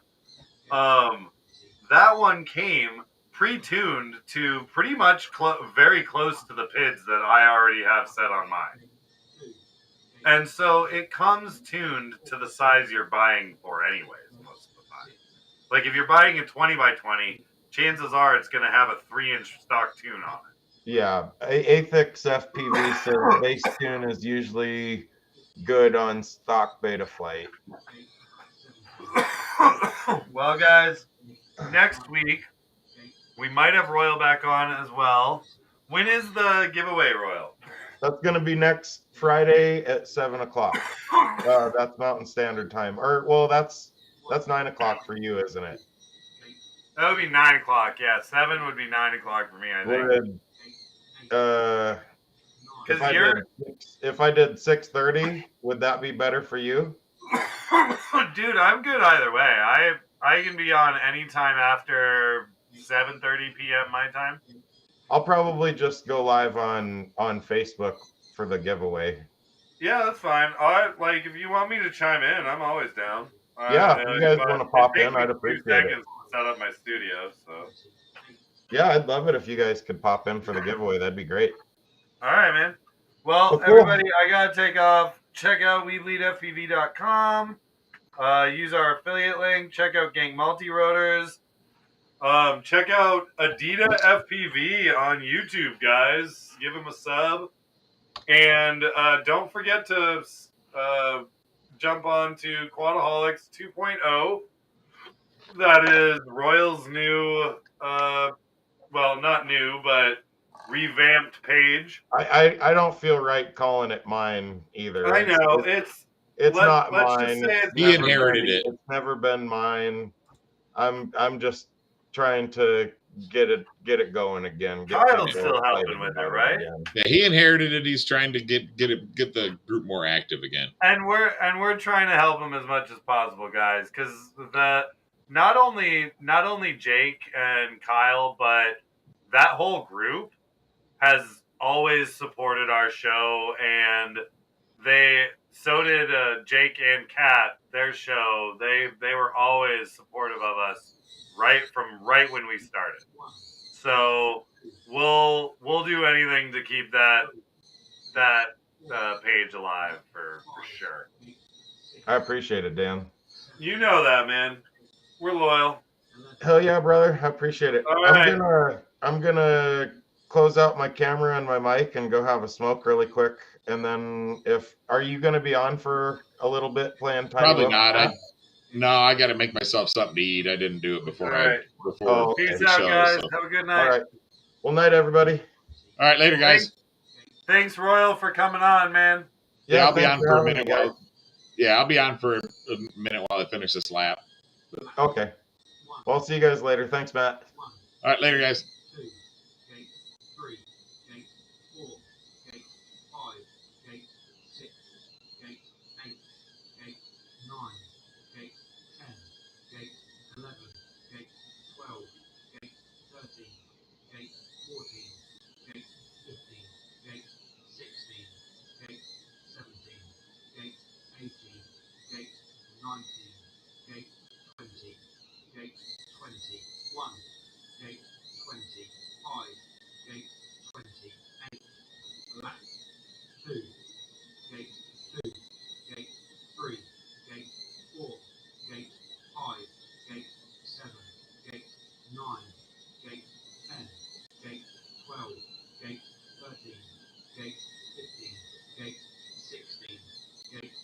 that one came pre-tuned to pretty much very close to the PIDs that I already have set on mine. And so it comes tuned to the size you're buying for anyways, most of the time. Like if you're buying a 20x20, chances are it's going to have a 3-inch stock tune on it. Yeah, Athix FPV says base tune is usually good on stock Betaflight. Well, guys, next week we might have Royal back on as well. When is the giveaway, Royal? That's going to be next Friday at 7 o'clock. That's Mountain Standard Time. Or, well, that's 9 o'clock for you, isn't it? That would be 9 o'clock. Yeah, 7 would be 9 o'clock for me, I think. If I did 6:30, would that be better for you? Dude, I'm good either way. I can be on anytime after 7:30 p.m. my time. I'll probably just go live on Facebook for the giveaway. Yeah, that's fine. Like, if you want me to chime in, I'm always down. Yeah, if you guys want to pop in, I'd appreciate it. To set up my studio, so. Yeah, I'd love it if you guys could pop in for the giveaway. That'd be great. All right, man. Well, cool. Everybody, I gotta take off. Check out WeLeadFPV.com. Use our affiliate link. Check out Gang Multi-Rotors. Check out Adida FPV on YouTube, guys. Give him a sub. And don't forget to jump on to Quadaholics 2.0. That is Royal's new, well, not new, but revamped page. I don't feel right calling it mine either. I know. It's not let's mine. Just say he inherited it. It's never been mine. I'm just trying to get it going again. Kyle's still helping with it, right? Yeah, he inherited it. He's trying to get the group more active again. And we're trying to help him as much as possible, guys, because not only Jake and Kyle, but that whole group has always supported our show, and so did Jake and Kat, their show. They were always supportive of us right when we started. So we'll do anything to keep that page alive for sure. I appreciate it, Dan. You know that, man. We're loyal. Hell yeah, brother. I appreciate it. All right. I'm gonna close out my camera and my mic and go have a smoke really quick. And then are you gonna be on for a little bit playing time? Probably not. I got to make myself something to eat. I didn't do it before. Peace out, guys. Have a good night. All right. Well, night, everybody. All right, later, guys. Thanks, Royal, for coming on, man. Yeah, I'll be on for a minute. I'll be on for a minute while I finish this lap. Okay. Well, I'll see you guys later. Thanks, Matt. All right, later, guys.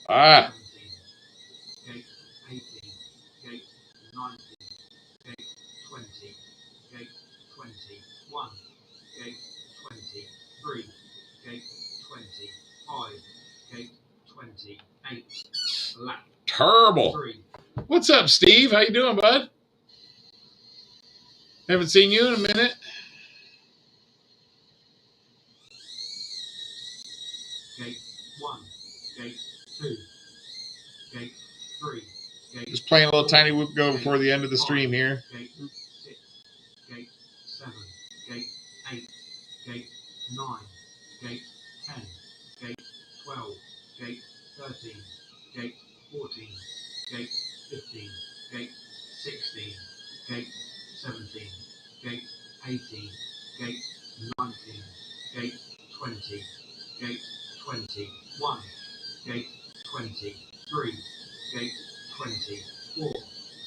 Ah. Terrible. What's up, Steve? How you doing, bud? Haven't seen you in a minute. Just playing a little tiny whoop go before the end of the stream here.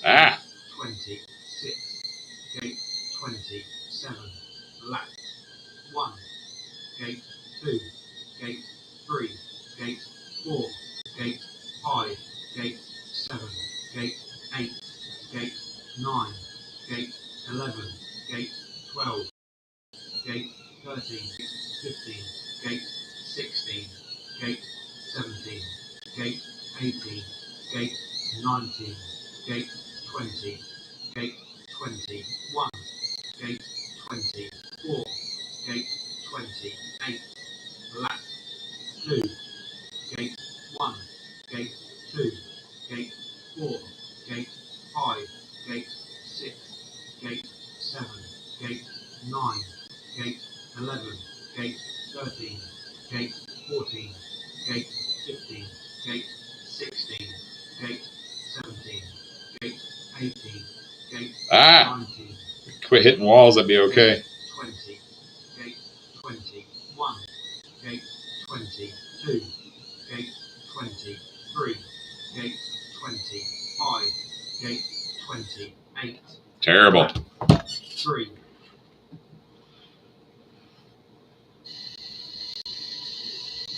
Ah. 21, gate 24, gate 28, lap 2, gate 1, gate 2, gate 4, gate 5, gate 6, gate 7, gate 9, gate 11, gate 13, gate 14, gate 15, gate 16, gate 17, gate 18, gate 19. Quit hitting walls, that'd be okay. Gate 20, gate 21, gate 22, gate 23, gate 25, gate 28. Terrible. 3.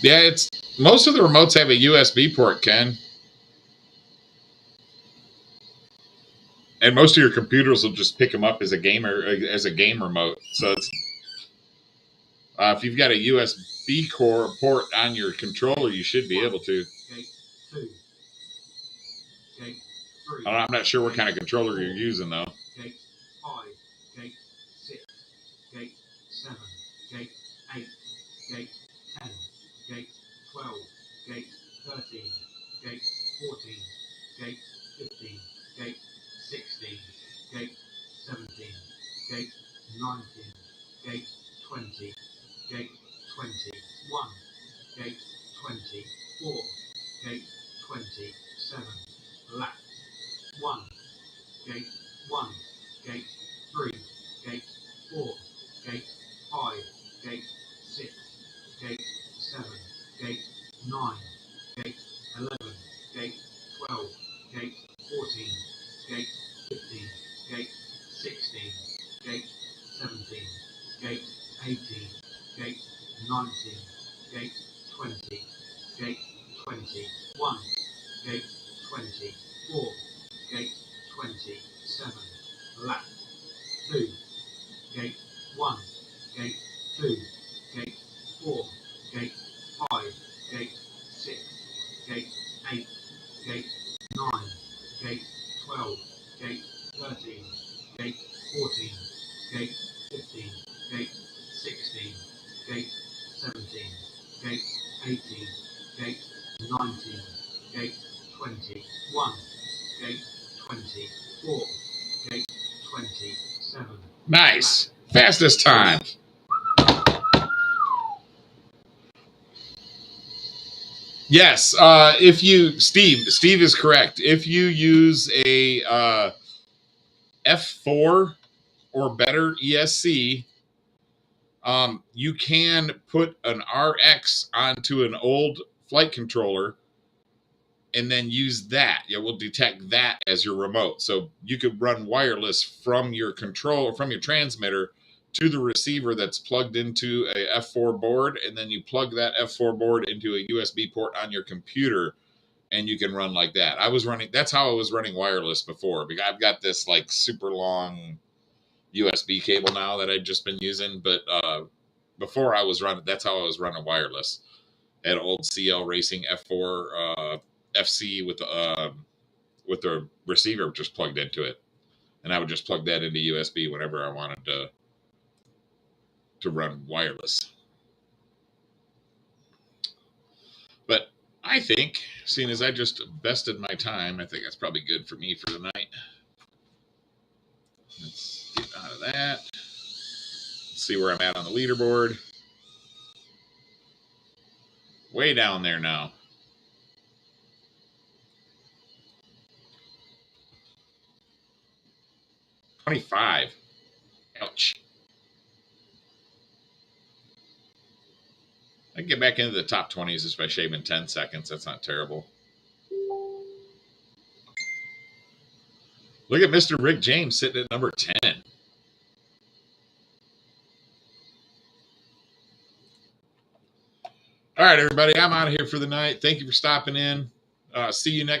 Yeah, it's most of the remotes have a USB port, Ken. And most of your computers will just pick them up as a game remote. So it's if you've got a USB core port on your controller, you should be able to. Gate 2, gate 3. I'm not sure what kind of controller you're using though. Gate 5, gate 6, gate 7, gate 8, gate 10, gate 12, gate 13, gate 14, gate 15, gate 16, gate 17, gate 19, gate 20, gate 21, gate 24, gate 27, lap 1, gate 1, gate 3, gate 4, gate 5, gate 6, gate 7, gate 9, gate 11, gate 12, gate 14, gate 15, gate 16, gate 17, gate 18, gate 19, gate 20, gate 21, gate 24, gate 27, lap 2, gate 1, gate 2, gate 4, gate 5, gate 6, gate 8, gate 9, gate 12, gate 13, gate 14, gate 15, gate 16, gate 17, gate 18, gate 19, gate 21, gate 24, gate 27. Nice. Fastest time. Yes. If you, Steve is correct. If you use a F4 or better ESC, you can put an RX onto an old flight controller and then use that. It will detect that as your remote. So you could run wireless from your control, from your transmitter to the receiver that's plugged into a F4 board, and then you plug that F4 board into a USB port on your computer, and you can run like that. That's how I was running wireless before, because I've got this like super long USB cable now that I've just been using, but before that's how I was running wireless. I had an old CL Racing F4 FC with the receiver just plugged into it, and I would just plug that into USB whenever I wanted to run wireless. But I think, seeing as I just bested my time, I think that's probably good for me for tonight. Let's get out of that. Let's see where I'm at on the leaderboard. Way down there now. $25. Ouch. I can get back into the top 20s just by shaving 10 seconds. That's not terrible. Look at Mr. Rick James sitting at number 10. All right, everybody. I'm out of here for the night. Thank you for stopping in. See you next